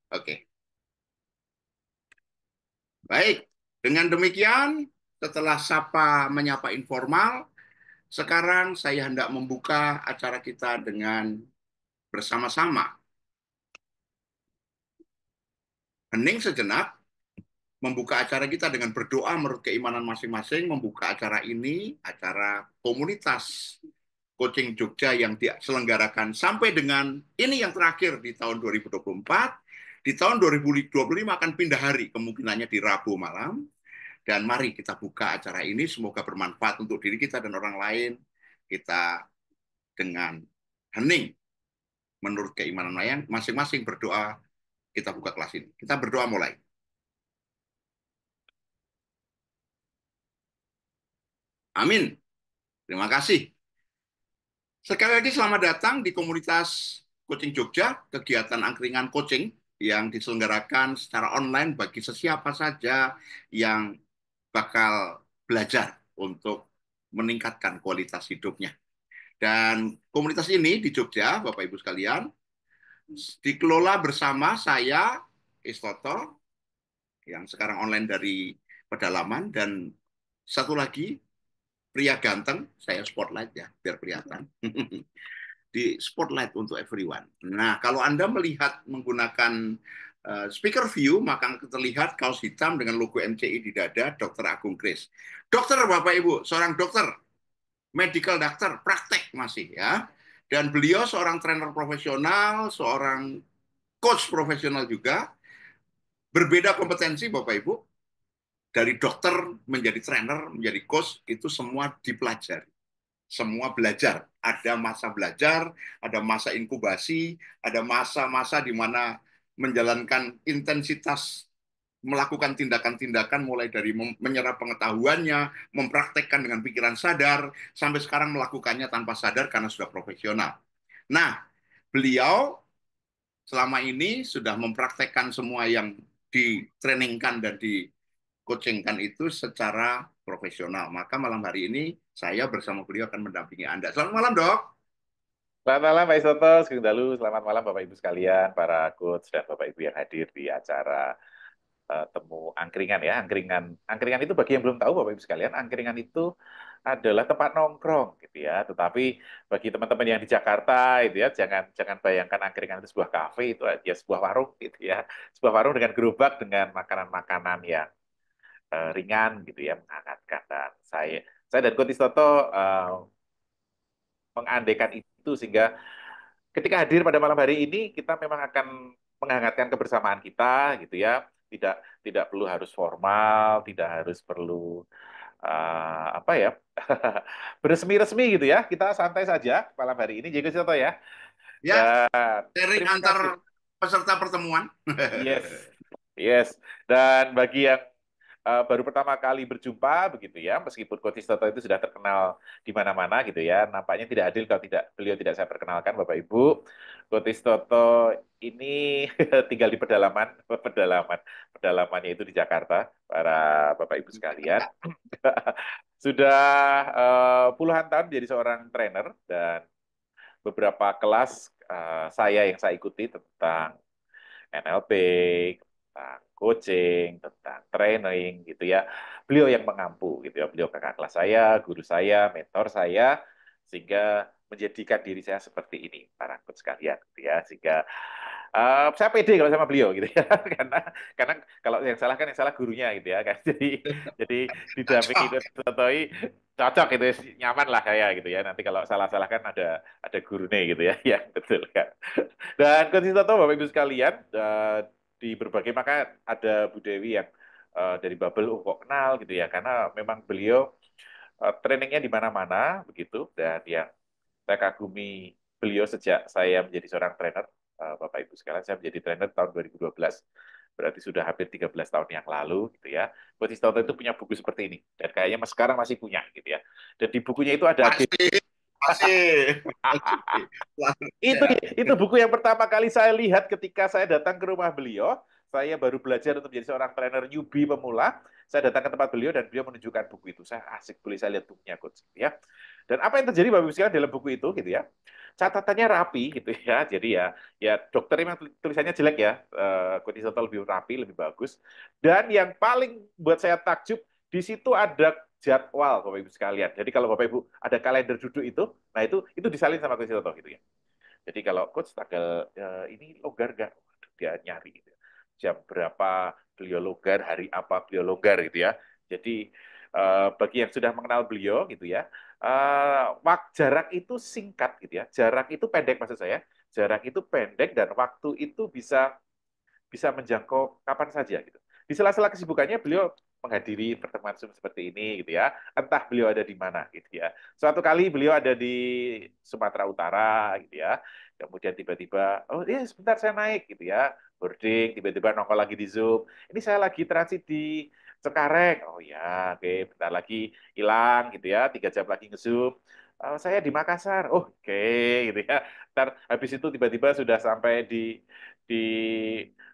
Oke, baik. Dengan demikian, setelah sapa menyapa informal, sekarang saya hendak membuka acara kita dengan bersama-sama hening sejenak, membuka acara kita dengan berdoa menurut keimanan masing-masing, membuka acara ini, acara komunitas Coaching Jogja yang diselenggarakan sampai dengan ini yang terakhir di tahun 2024. Di tahun 2025 akan pindah hari, kemungkinannya di Rabu malam. Dan mari kita buka acara ini, semoga bermanfaat untuk diri kita dan orang lain. Kita dengan hening, menurut keimanan masing-masing berdoa, kita buka kelas ini. Kita berdoa mulai. Amin. Terima kasih. Sekali lagi selamat datang di komunitas Coaching Jogja, kegiatan angkringan coaching yang diselenggarakan secara online bagi sesiapa saja yang bakal belajar untuk meningkatkan kualitas hidupnya. Dan komunitas ini di Jogja, Bapak Ibu sekalian, dikelola bersama saya, Istoto, yang sekarang online dari pedalaman, dan satu lagi, pria ganteng, saya spotlight ya, biar kelihatan. Di spotlight untuk everyone. Nah, kalau Anda melihat menggunakan speaker view, maka terlihat kaos hitam dengan logo MCI di dada, Dr. Agung Kris. Dokter, Bapak Ibu, seorang dokter, medical doctor, praktek masih ya. Dan beliau seorang trainer profesional, seorang coach profesional juga. Berbeda kompetensi, Bapak Ibu, dari dokter menjadi trainer, menjadi coach, itu semua dipelajari. Semua belajar. Ada masa belajar, ada masa inkubasi, ada masa-masa di mana menjalankan intensitas melakukan tindakan-tindakan mulai dari menyerap pengetahuannya, mempraktekkan dengan pikiran sadar, sampai sekarang melakukannya tanpa sadar karena sudah profesional. Nah, beliau selama ini sudah mempraktekkan semua yang ditrainingkan dan di-coachingkan itu secara profesional. Maka malam hari ini saya bersama beliau akan mendampingi Anda. Selamat malam, Dok. Selamat malam Pak Isoto, Sugeng Dalu. Selamat malam Bapak Ibu sekalian, para coach dan Bapak Ibu yang hadir di acara temu angkringan ya. Angkringan itu bagi yang belum tahu Bapak Ibu sekalian, angkringan itu adalah tempat nongkrong gitu ya. Tetapi bagi teman-teman yang di Jakarta itu ya, jangan jangan bayangkan angkringan itu sebuah kafe, itu ya sebuah warung gitu ya. Sebuah warung dengan gerobak dengan makanan-makanan yang ringan gitu ya, menghangatkan. Dan saya dan Coach Istoto mengandaikan itu sehingga ketika hadir pada malam hari ini kita memang akan menghangatkan kebersamaan kita gitu ya, tidak tidak perlu harus formal, tidak harus perlu apa ya, beresmi-resmi gitu ya, kita santai saja malam hari ini jadi contoh ya. Ya, Dan sharing terima antar kasih. peserta pertemuan. Yes, yes. Dan bagi yang baru pertama kali berjumpa begitu ya, meskipun Coach Toto itu sudah terkenal di mana-mana gitu ya, nampaknya tidak adil kalau beliau tidak saya perkenalkan Bapak Ibu. Coach Toto ini tinggal di pedalaman, pedalamannya itu di Jakarta, para Bapak Ibu sekalian. Sudah puluhan tahun menjadi seorang trainer dan beberapa kelas saya ikuti tentang NLP, tentang coaching, tentang training gitu ya. Beliau yang mengampu gitu ya. Beliau kakak kelas saya, guru saya, mentor saya, sehingga menjadikan diri saya seperti ini, para coach sekalian gitu ya. Sehingga saya pede kalau sama beliau gitu ya. Karena kalau yang salah kan yang salah gurunya gitu ya kan. Jadi didampingi Cocok. Totoi cocok gitu ya, nyaman lah saya gitu ya. Nanti kalau salah-salah kan ada gurunya gitu ya. Ya, betul kan. Dan Coach Toto, Bapak Ibu sekalian, di berbagai maka ada Bu Dewi yang dari Babel, oh kok kenal gitu ya, karena memang beliau trainingnya di mana-mana begitu, dan yang saya kagumi beliau sejak saya menjadi seorang trainer, Bapak Ibu sekalian, saya menjadi trainer tahun 2012, berarti sudah hampir 13 tahun yang lalu gitu ya. Coach Toto itu punya buku seperti ini, dan kayaknya sekarang masih punya gitu ya. Dan di bukunya itu ada agenda. Masih, masih, masih. Selamat Itu sehat. itu buku yang pertama kali saya lihat ketika saya datang ke rumah beliau. Saya baru belajar untuk menjadi seorang trainer newbie pemula. Saya datang ke tempat beliau dan beliau menunjukkan buku itu. Saya asik, boleh saya lihat bukunya, coach gitu ya. Dan apa yang terjadi Bapak Ibu sekalian dalam buku itu gitu ya. catatannya rapi gitu ya. Jadi ya dokter emang tulisannya jelek ya. Coach Isoto lebih rapi, lebih bagus. Dan yang paling buat saya takjub di situ ada jadwal Bapak Ibu sekalian. Jadi kalau Bapak Ibu ada kalender duduk itu, nah itu disalin sama Coach Isoto gitu ya. Jadi kalau coach tanggal ini longgar nggak? Waduh, dia nyari gitu. Jam berapa beliau longgar, hari apa beliau longgar gitu ya. Jadi bagi yang sudah mengenal beliau gitu ya, jarak itu singkat gitu ya. Jarak itu pendek maksud saya. Jarak itu pendek dan waktu itu bisa menjangkau kapan saja gitu. Di sela-sela kesibukannya beliau menghadiri pertemuan Zoom seperti ini gitu ya. Entah beliau ada di mana gitu ya. Suatu kali beliau ada di Sumatera Utara gitu ya. Kemudian tiba-tiba, oh iya sebentar saya naik gitu ya. Boarding, tiba-tiba nongol lagi di Zoom. Ini saya lagi transit di Cengkareng. Oh ya, oke, bentar lagi hilang gitu ya. 3 jam lagi nge-Zoom. Saya di Makassar. Oh, oke gitu ya. Ntar habis itu tiba-tiba sudah sampai di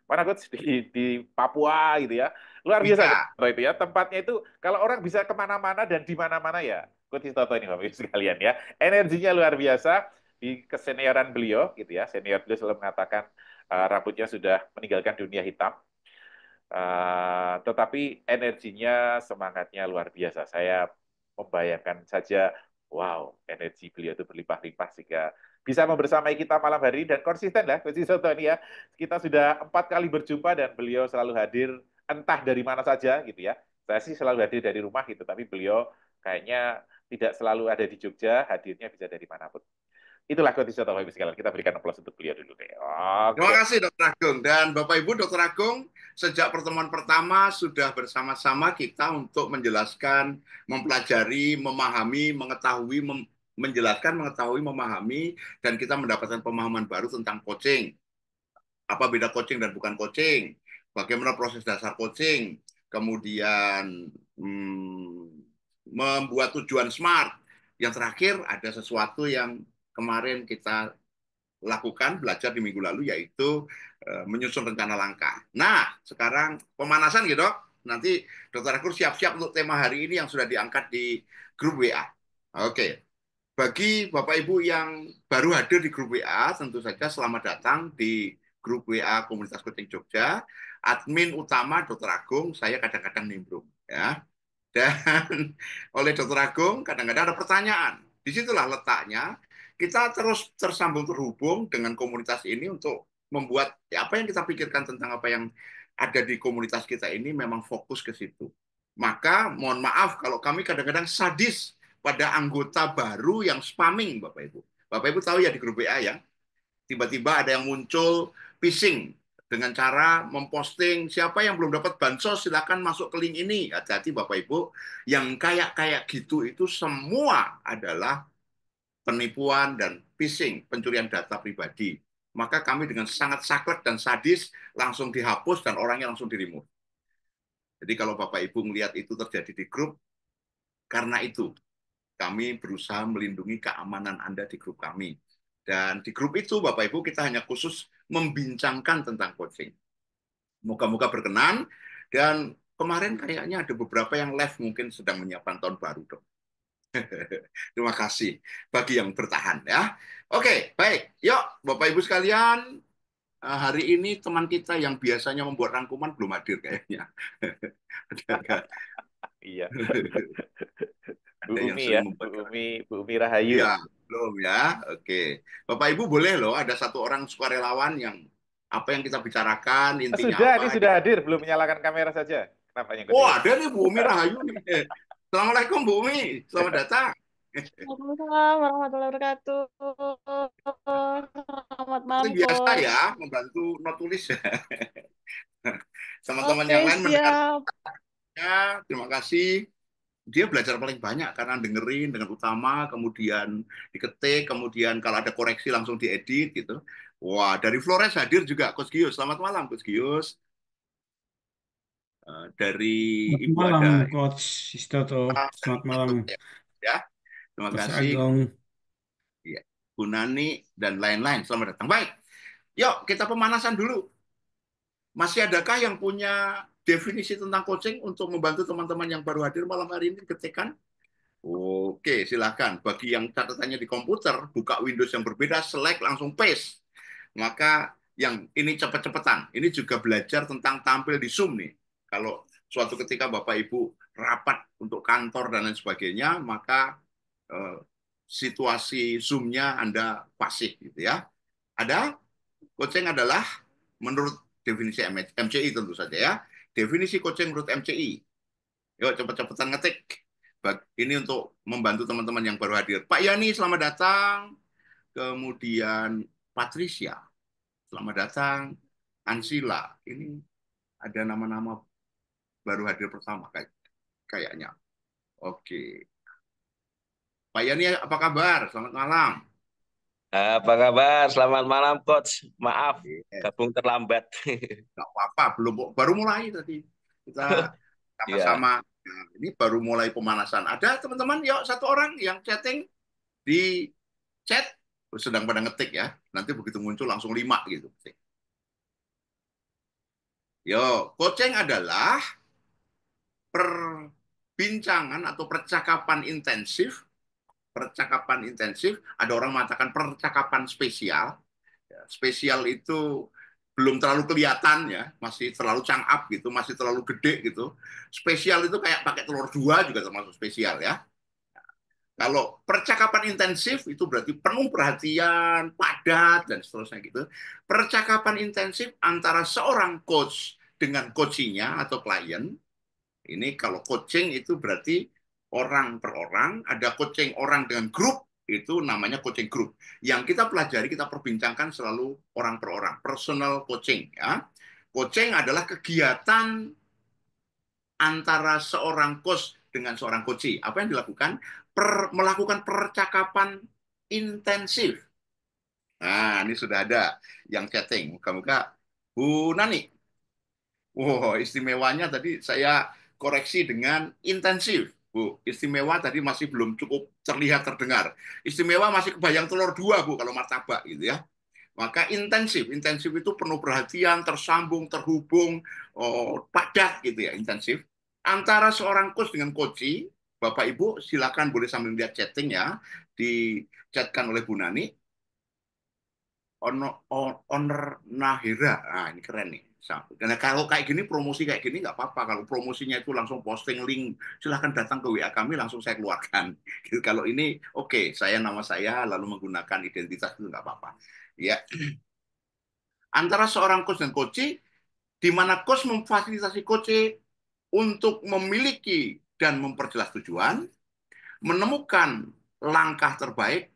mana coach di Papua gitu ya, luar biasa coach Iya. Toto itu ya, tempatnya itu kalau orang bisa kemana-mana dan di mana-mana ya coach Toto ini Bapak Ibu sekalian ya, energinya luar biasa. Di kesenioran beliau gitu ya, senior beliau selalu mengatakan rambutnya sudah meninggalkan dunia hitam. Tetapi energinya, semangatnya luar biasa. Saya membayangkan saja, wow, energi beliau itu berlimpah-limpah sehingga bisa membersamai kita malam hari dan konsisten lah, Coach Soto ini ya. Kita sudah 4 kali berjumpa dan beliau selalu hadir entah dari mana saja gitu ya. Saya sih selalu hadir dari rumah gitu, tapi beliau kayaknya tidak selalu ada di Jogja, hadirnya bisa dari manapun. Itulah Coach Soto, Bapak Ibu sekalian. Kita berikan aplaus untuk beliau dulu deh. Terima Oke. kasih Dokter Agung. Dan Bapak Ibu Dokter Agung, sejak pertemuan pertama sudah bersama-sama kita untuk menjelaskan, mempelajari, memahami, mengetahui, menjelaskan, mengetahui, memahami, dan kita mendapatkan pemahaman baru tentang coaching. Apa beda coaching dan bukan coaching? Bagaimana proses dasar coaching? Kemudian membuat tujuan SMART. Yang terakhir ada sesuatu yang kemarin kita lakukan belajar di minggu lalu yaitu menyusun rencana langkah. Nah, sekarang pemanasan gitu. Nanti Dokter Akur siap-siap untuk tema hari ini yang sudah diangkat di grup WA. Oke. Bagi Bapak Ibu yang baru hadir di grup WA, tentu saja selamat datang di grup WA Komunitas Coaching Jogja. Admin utama Dokter Agung, saya kadang-kadang nimbrung ya. Dan oleh Dokter Agung kadang-kadang ada pertanyaan. Disitulah letaknya kita terus tersambung terhubung dengan komunitas ini untuk membuat ya, apa yang kita pikirkan tentang apa yang ada di komunitas kita ini memang fokus ke situ. Maka mohon maaf kalau kami kadang-kadang sadis pada anggota baru yang spamming Bapak Ibu. Bapak Ibu tahu ya di grup WA ya, tiba-tiba ada yang muncul phishing dengan cara memposting siapa yang belum dapat bansos silakan masuk ke link ini. Hati-hati Bapak Ibu, yang kayak gitu itu semua adalah penipuan dan phishing, pencurian data pribadi. Maka kami dengan sangat saklek dan sadis langsung dihapus dan orangnya langsung di-remove. Jadi kalau Bapak Ibu melihat itu terjadi di grup, karena itu kami berusaha melindungi keamanan Anda di grup kami. Dan di grup itu, Bapak Ibu, kita hanya khusus membincangkan tentang coaching. Moga-moga berkenan. Dan kemarin kayaknya ada beberapa yang live mungkin sedang menyiapkan tahun baru, dong. Terima kasih bagi yang bertahan ya. Oke, baik. Yuk, Bapak Ibu sekalian, hari ini teman kita yang biasanya membuat rangkuman belum hadir kayaknya. Iya. Bu Ada yang Umi ya, sering membuat Bu Umi Rahayu. ya, belum ya. Oke. Bapak Ibu boleh loh ada satu orang sukarelawan yang apa yang kita bicarakan intinya Sudah, apa. ini sudah hadir, belum menyalakan kamera saja. Kenapa yang Oh, itu? ada nih Bu Umi Rahayu nih. Assalamualaikum Bu Umi, selamat datang. Waalaikumsalam warahmatullahi wabarakatuh. Selamat malam, Seperti biasa Coach. ya, membantu not tulis ya. Teman-teman yang Oke, lain mendengarnya, siap. terima kasih. Dia belajar paling banyak karena dengerin dengan utama, kemudian diketik, kemudian kalau ada koreksi langsung diedit gitu. Wah, dari Flores hadir juga Coach Gius. Selamat malam Coach Gius. Dari Selamat Ibu malam, ada Coach Sistoto. Selamat malam, ya. Terima Coach kasih Agong. ya, Bu Nani dan lain-lain. Selamat datang. Baik. Yuk, kita pemanasan dulu. Masih adakah yang punya definisi tentang coaching untuk membantu teman-teman yang baru hadir malam hari ini ketikkan? Oke, silakan. Bagi yang catatannya di komputer, buka Windows yang berbeda, select langsung paste. Maka yang ini cepat-cepatan. Ini juga belajar tentang tampil di Zoom nih. Kalau suatu ketika Bapak Ibu rapat untuk kantor dan lain sebagainya, maka situasi Zoom-nya Anda fasih gitu ya. Ada coaching adalah menurut definisi MCI tentu saja ya. Definisi coaching menurut MCI. Yuk cepat-cepatan ngetik. Ini untuk membantu teman-teman yang baru hadir. Pak Yani, selamat datang. Kemudian Patricia, selamat datang. Ansila, ini ada nama-nama baru hadir pertama kayaknya. Oke. Pak Yani, apa kabar? Selamat malam. Apa kabar? Selamat malam, Coach. Maaf, Yes. gabung terlambat. Nggak apa-apa, belum baru mulai tadi. Kita Ya, sama-sama. Nah, ini baru mulai pemanasan. Ada teman-teman, yuk satu orang yang chatting di chat sedang pada ngetik ya. Nanti begitu muncul langsung 5 gitu. Yo, coaching adalah perbincangan atau percakapan intensif. Percakapan intensif, ada orang mengatakan percakapan spesial. Ya, spesial itu belum terlalu kelihatan ya, masih terlalu cang up gitu, masih terlalu gede gitu. Spesial itu kayak pakai telur dua juga termasuk spesial ya. Kalau percakapan intensif itu berarti penuh perhatian, padat, dan seterusnya gitu. Percakapan intensif antara seorang coach dengan coachingnya atau klien, ini kalau coaching itu berarti orang per orang, ada coaching orang dengan grup, itu namanya coaching group. Yang kita pelajari, kita perbincangkan selalu orang per orang, personal coaching. Ya. Coaching adalah kegiatan antara seorang coach dengan seorang coachee. Apa yang dilakukan? Melakukan percakapan intensif. Nah, ini sudah ada yang chatting. Muka-muka Bu Nani. Wow, istimewanya tadi saya koreksi dengan intensif. Bu, istimewa tadi masih belum cukup terlihat terdengar. Istimewa masih kebayang telur dua, Bu, kalau martabak gitu ya. Maka intensif, intensif itu penuh perhatian, tersambung, terhubung, padat gitu ya, intensif. Antara seorang coach dengan coachee, Bapak Ibu silakan boleh sambil lihat chatting ya, dichatkan oleh Bu Nani. Owner Nahira, nah ini keren nih. Karena kalau kayak gini promosi kayak gini nggak apa-apa. Kalau promosinya itu langsung posting link, silahkan datang ke WA kami langsung saya keluarkan. Kalau ini oke, saya nama saya lalu menggunakan identitas itu nggak apa-apa. Ya, antara seorang coach dan coach, di mana coach memfasilitasi coach untuk memiliki dan memperjelas tujuan, menemukan langkah terbaik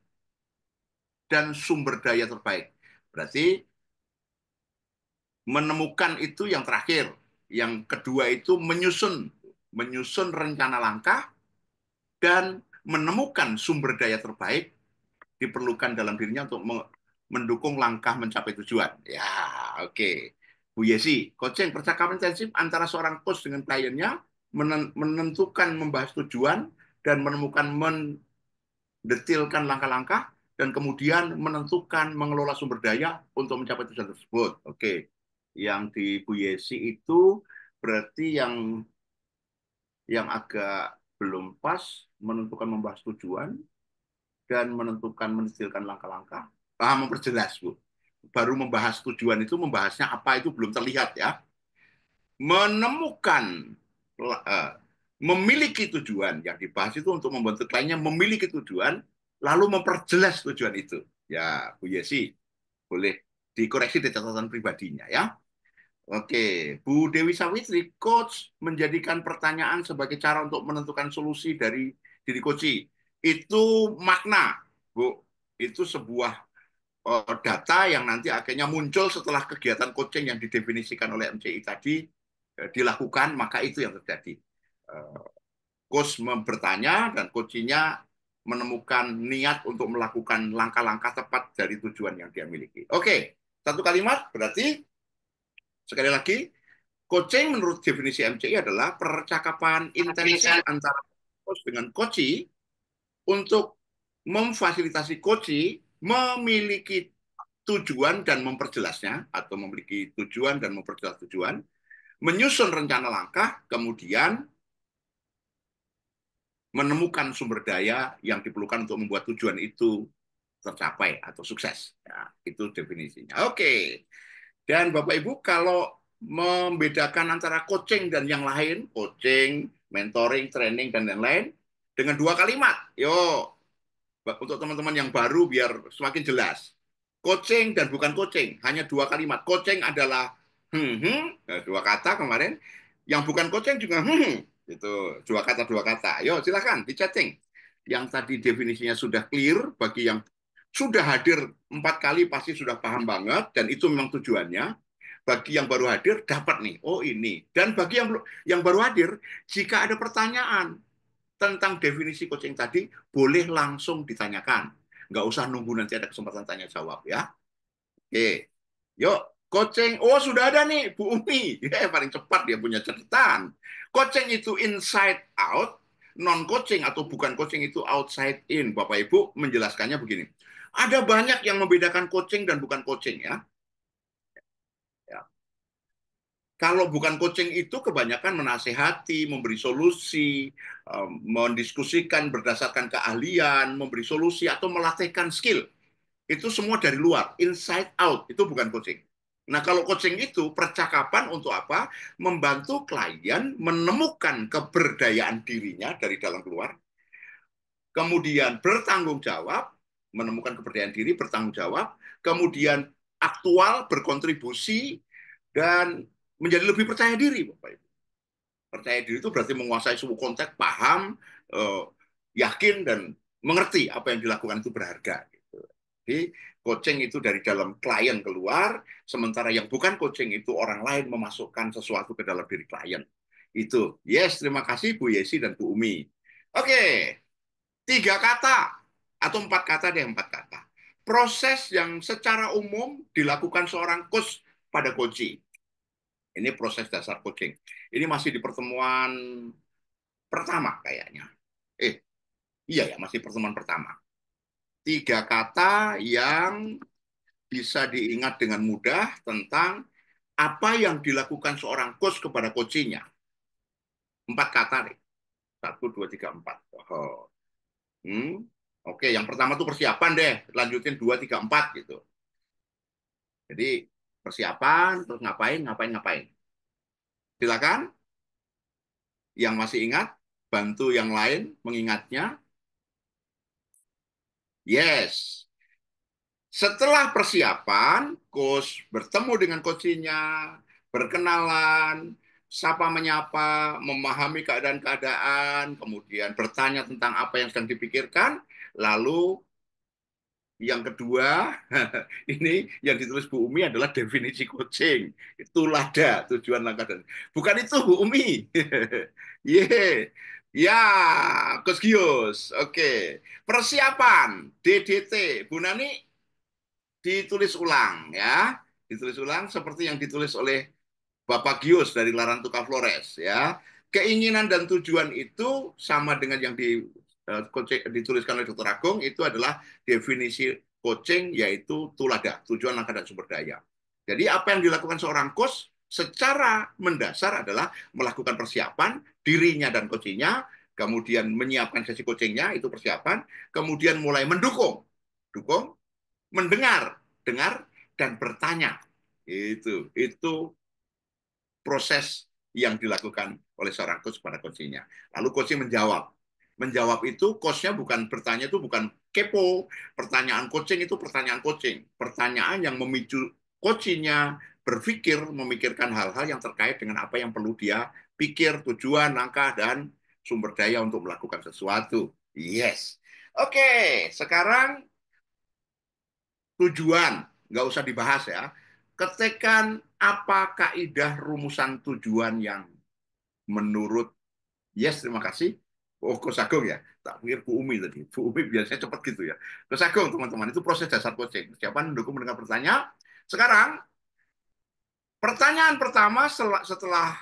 dan sumber daya terbaik. Berarti menemukan itu yang terakhir. Yang kedua itu menyusun rencana langkah dan menemukan sumber daya terbaik diperlukan dalam dirinya untuk mendukung langkah mencapai tujuan. Ya, oke. Okay. Bu Yesi, coaching percakapan intensif antara seorang coach dengan kliennya menentukan membahas tujuan dan menemukan mendetilkan langkah-langkah dan kemudian menentukan mengelola sumber daya untuk mencapai tujuan tersebut. Oke. Okay. Yang di Bu Yesi itu berarti yang agak belum pas menentukan membahas tujuan dan menentukan mendetilkan langkah-langkah. Memperjelas, Bu. Baru membahas tujuan itu membahasnya apa itu belum terlihat ya. Menemukan memiliki tujuan yang dibahas itu untuk membentuk kliennya memiliki tujuan lalu memperjelas tujuan itu. Ya, Bu Yesi, boleh dikoreksi di catatan pribadinya ya. Oke, Bu Dewi Sawitri, coach menjadikan pertanyaan sebagai cara untuk menentukan solusi dari diri coach. Itu makna, Bu. Itu sebuah data yang nanti akhirnya muncul setelah kegiatan coaching yang didefinisikan oleh MCI tadi dilakukan, maka itu yang terjadi. Coach bertanya dan coachingnya menemukan niat untuk melakukan langkah-langkah tepat dari tujuan yang dia miliki. Oke, satu kalimat berarti sekali lagi, coaching menurut definisi MCI adalah percakapan intensif antara coach dengan coachee untuk memfasilitasi coachee memiliki tujuan dan memperjelasnya, atau memiliki tujuan dan memperjelas tujuan, menyusun rencana langkah, kemudian menemukan sumber daya yang diperlukan untuk membuat tujuan itu tercapai atau sukses. Ya, itu definisinya. Oke. Dan Bapak Ibu, kalau membedakan antara coaching dan yang lain, coaching, mentoring, training, dan lain-lain, dengan dua kalimat. Yo, untuk teman-teman yang baru biar semakin jelas. Coaching dan bukan coaching, hanya dua kalimat. Coaching adalah dua kata kemarin. Yang bukan coaching juga itu dua kata. Yo, silakan di chatting. Yang tadi definisinya sudah clear, bagi yang sudah hadir 4 kali pasti sudah paham banget, dan itu memang tujuannya. Bagi yang baru hadir dapat nih, oh ini. Dan bagi yang baru hadir, jika ada pertanyaan tentang definisi coaching tadi, boleh langsung ditanyakan. Nggak usah nunggu nanti ada kesempatan tanya jawab ya. Oke, yuk coaching. Oh sudah ada nih Bu Umi, ya, paling cepat dia punya catatan. Coaching itu inside out, non coaching atau bukan coaching itu outside in. Bapak Ibu menjelaskannya begini. Ada banyak yang membedakan coaching dan bukan coaching ya. Kalau bukan coaching itu kebanyakan menasehati, memberi solusi, mendiskusikan berdasarkan keahlian, memberi solusi atau melatihkan skill. Itu semua dari luar, inside out, itu bukan coaching. Nah, kalau coaching itu percakapan untuk apa? Membantu klien menemukan keberdayaan dirinya dari dalam keluar, kemudian bertanggung jawab, menemukan keberdayaan diri, bertanggung jawab, kemudian aktual, berkontribusi, dan menjadi lebih percaya diri, Bapak Ibu. Percaya diri itu berarti menguasai semua konteks, paham, yakin, dan mengerti apa yang dilakukan itu berharga. Jadi coaching itu dari dalam klien keluar, sementara yang bukan coaching itu orang lain memasukkan sesuatu ke dalam diri klien. Itu. Yes, terima kasih Bu Yesi dan Bu Umi. Oke, 3 kata atau 4 kata deh, 4 kata. Proses yang secara umum dilakukan seorang coach pada coachee. Ini proses dasar coaching. Ini masih di pertemuan pertama kayaknya. Iya ya, masih pertemuan pertama. 3 kata yang bisa diingat dengan mudah tentang apa yang dilakukan seorang coach kepada coaching-nya. 4 kata nih. 1, 2, 3, 4. Oh. Oke, yang pertama tuh persiapan deh. Lanjutin 2, 3, 4 gitu. Jadi persiapan, terus ngapain. Silakan. Yang masih ingat, bantu yang lain mengingatnya. Yes. Setelah persiapan, coach bertemu dengan coachnya, berkenalan, sapa menyapa, memahami keadaan-keadaan, kemudian bertanya tentang apa yang sedang dipikirkan, lalu yang kedua, ini yang ditulis Bu Umi adalah definisi coaching. Itulah ada tujuan langkah dan bukan itu Bu Umi. Yeah. Ya, Coach Gios. Oke. Persiapan DDT. Bu Nani ditulis ulang ya. Ditulis ulang seperti yang ditulis oleh Bapak Gios dari Larantuka Flores ya. Keinginan dan tujuan itu sama dengan yang dituliskan oleh Dr. Agung, itu adalah definisi coaching, yaitu tulada, tujuan, langkah, dan sumber daya. Jadi apa yang dilakukan seorang coach secara mendasar adalah melakukan persiapan dirinya dan coachingnya, kemudian menyiapkan sesi coachingnya, itu persiapan, kemudian mulai mendukung, mendengar, dan bertanya. Itu proses yang dilakukan oleh seorang coach pada coachingnya. Lalu coaching menjawab. Menjawab itu coachnya bukan bertanya, itu bukan kepo. Pertanyaan coaching itu pertanyaan coaching. Pertanyaan yang memicu coachingnya berpikir, memikirkan hal-hal yang terkait dengan apa yang perlu dia pikir, tujuan, langkah, dan sumber daya untuk melakukan sesuatu. Yes. Oke, sekarang tujuan. Nggak usah dibahas ya. Ketikkan apa kaidah rumusan tujuan yang menurut yes, terima kasih. Oh, Coach Agung ya. Tak pikir Bu Umi tadi. Bu Umi biasanya cepat gitu ya. Coach Agung, teman-teman, itu proses dasar coaching. Siapa mendukung mendengar pertanyaan? Sekarang, pertanyaan pertama setelah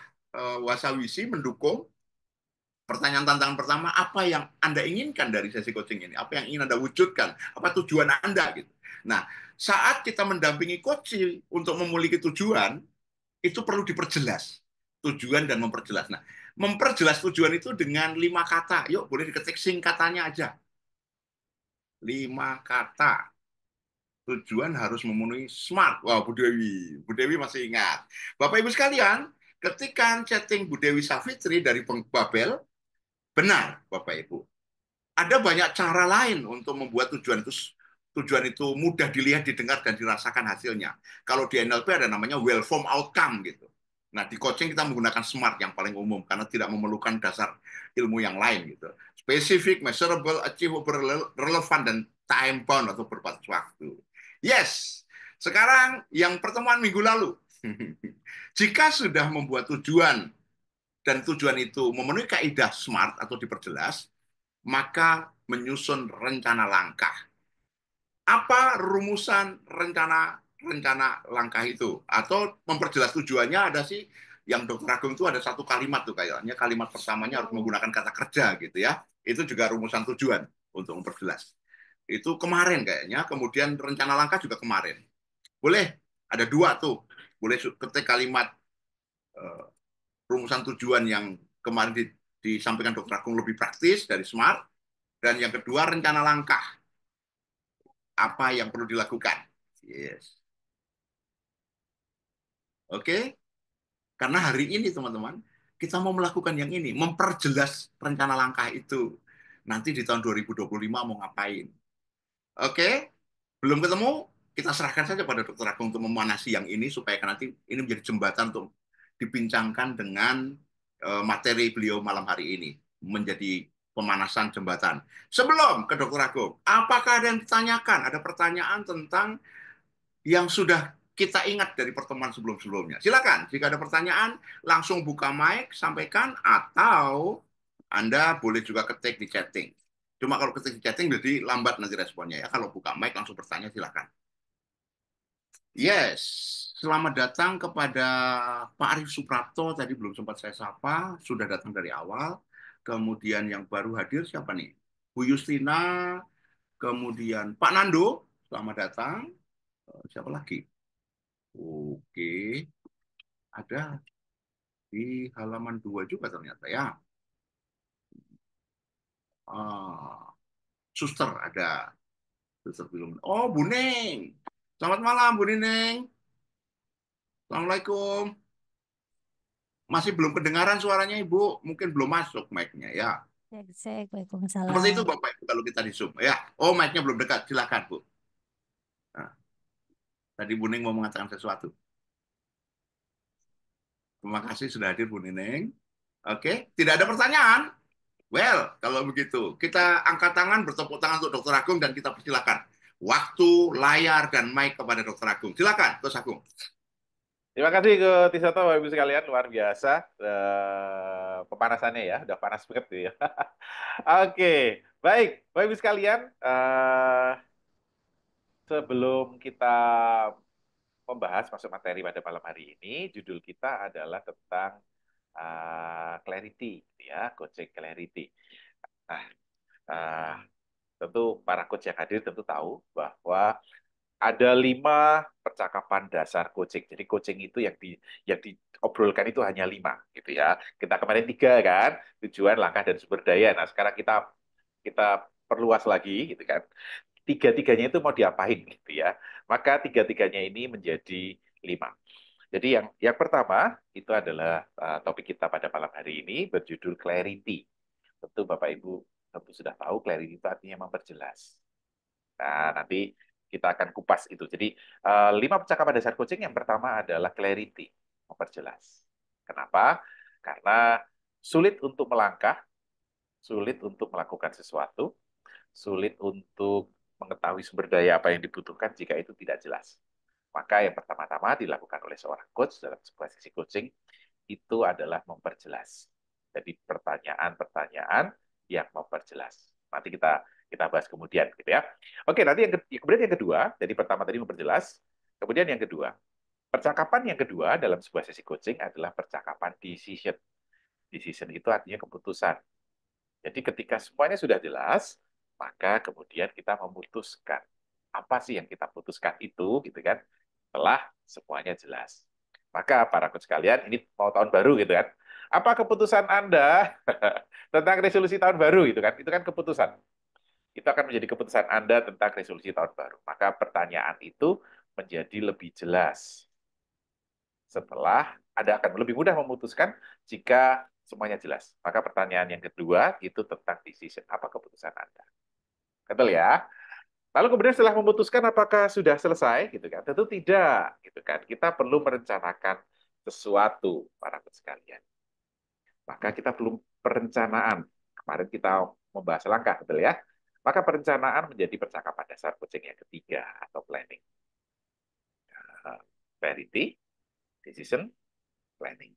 Wasawisi mendukung, pertanyaan tantangan pertama, apa yang Anda inginkan dari sesi coaching ini? Apa yang ingin Anda wujudkan? Apa tujuan Anda? Gitu. Nah, saat kita mendampingi coaching untuk memiliki tujuan, itu perlu diperjelas. Tujuan dan memperjelas. Nah, Memperjelas tujuan itu dengan 5 kata. Yuk, boleh diketik singkatannya aja. 5 kata. Tujuan harus memenuhi SMART. Wah, Bu Dewi. Bu Dewi masih ingat. Bapak Ibu sekalian, ketika chatting Bu Dewi Savitri dari Babel, benar, Bapak Ibu. Ada banyak cara lain untuk membuat tujuan itu mudah dilihat, didengar, dan dirasakan hasilnya. Kalau di NLP ada namanya well-formed outcome gitu. Nah, di coaching kita menggunakan SMART yang paling umum karena tidak memerlukan dasar ilmu yang lain gitu. Specific, measurable, achievable, relevant, dan time bound atau berbatas waktu. Yes. Sekarang yang pertemuan minggu lalu. Jika sudah membuat tujuan dan tujuan itu memenuhi kaidah SMART atau diperjelas, maka menyusun rencana langkah. Apa rumusan rencana langkah itu? Atau memperjelas tujuannya ada sih, yang Dokter Agung itu ada satu kalimat tuh kayaknya, kalimat pertamanya harus menggunakan kata kerja gitu ya. Itu juga rumusan tujuan untuk memperjelas. Itu kemarin kayaknya, kemudian rencana langkah juga kemarin. Boleh, ada 2 tuh. Boleh ketik kalimat rumusan tujuan yang kemarin disampaikan Dokter Agung lebih praktis dari SMART. Dan yang kedua, rencana langkah. Apa yang perlu dilakukan. Yes. Oke? Karena hari ini, teman-teman, kita mau melakukan yang ini. Memperjelas rencana langkah itu. Nanti di tahun 2025 mau ngapain. Oke? Belum ketemu? Kita serahkan saja pada Dokter Agung untuk memanasi yang ini, supaya nanti ini menjadi jembatan untuk dibincangkan dengan materi beliau malam hari ini. Menjadi pemanasan jembatan. Sebelum ke Dokter Agung, apakah ada yang ditanyakan? Ada pertanyaan tentang yang sudah kita ingat dari pertemuan sebelum-sebelumnya? Silakan, jika ada pertanyaan, langsung buka mic, sampaikan, atau Anda boleh juga ketik di chatting. Cuma kalau ketik di chatting, jadi lambat nanti responnya ya. Kalau buka mic, langsung bertanya, silakan. Yes, selamat datang kepada Pak Arif Suprapto, tadi belum sempat saya sapa, sudah datang dari awal. Kemudian yang baru hadir siapa nih? Bu Justina, kemudian Pak Nando, selamat datang. Siapa lagi? Oke, ada di halaman 2 juga ternyata ya. Ah, Suster ada. Suster belum. Oh, Bu Neng. Selamat malam, Bu Neng. Assalamualaikum. Masih belum kedengaran suaranya, Ibu. Mungkin belum masuk mic-nya ya. Cek, Seperti itu Waalaikumsalam. Bapak Ibu kalau kita di Zoom. Ya. Oh, mic-nya belum dekat. Silakan, Bu. Nah, tadi Bu Neng mau mengatakan sesuatu. Terima kasih sudah hadir, Bu Neng. Oke, tidak ada pertanyaan. Well, kalau begitu, kita angkat tangan, bertepuk tangan untuk Dokter Agung, dan kita persilakan waktu, layar, dan mic kepada Dokter Agung. Silakan, Dokter Agung. Terima kasih ke Tisoto, Bapak Ibu sekalian, luar biasa pemanasannya ya, udah panas banget tuh ya. Oke, baik, Bapak Ibu sekalian, sebelum kita membahas masuk materi pada malam hari ini, judul kita adalah tentang clarity, ya, coaching clarity. Nah, uh, tentu para coach yang hadir tentu tahu bahwa ada 5 percakapan dasar coaching. Jadi coaching itu yang diobrolkan itu hanya 5, gitu ya. Kita kemarin 3 kan, tujuan, langkah, dan sumber daya. Nah, sekarang kita perluas lagi, gitu kan. Tiga-tiganya itu mau diapain, gitu ya. Maka tiga-tiganya ini menjadi 5. Jadi yang pertama itu adalah topik kita pada malam hari ini berjudul clarity. Tentu Bapak Ibu tentu sudah tahu clarity itu artinya memperjelas. Nah, nanti kita akan kupas itu. Jadi 5 percakapan dasar coaching, yang pertama adalah clarity, memperjelas. Kenapa? Karena sulit untuk melangkah, sulit untuk melakukan sesuatu, sulit untuk mengetahui sumber daya apa yang dibutuhkan jika itu tidak jelas. Maka yang pertama-tama dilakukan oleh seorang coach dalam sebuah sesi coaching itu adalah memperjelas. Jadi pertanyaan-pertanyaan yang memperjelas. Nanti kita bahas kemudian, gitu ya. Oke, nanti kemudian yang kedua, jadi pertama tadi memperjelas, kemudian yang kedua, percakapan yang kedua dalam sebuah sesi coaching adalah percakapan decision. Decision itu artinya keputusan. Jadi ketika semuanya sudah jelas, maka kemudian kita memutuskan apa sih yang kita putuskan itu, gitu kan? Setelah semuanya jelas. Maka para coach sekalian, ini mau tahun baru gitu kan. Apa keputusan Anda tentang resolusi tahun baru itu kan? Itu kan keputusan. Itu akan menjadi keputusan Anda tentang resolusi tahun baru. Maka pertanyaan itu menjadi lebih jelas. Setelah Anda akan lebih mudah memutuskan jika semuanya jelas. Maka pertanyaan yang kedua itu tentang decision. Apa keputusan Anda? Betul ya? Lalu kemudian setelah memutuskan apakah sudah selesai gitu kan? Tentu tidak gitu kan. Kita perlu merencanakan sesuatu para sekalian. Maka kita perlu perencanaan. Kemarin kita membahas langkah betul ya. Maka perencanaan menjadi percakapan dasar coaching yang ketiga atau planning. Clarity, decision, planning.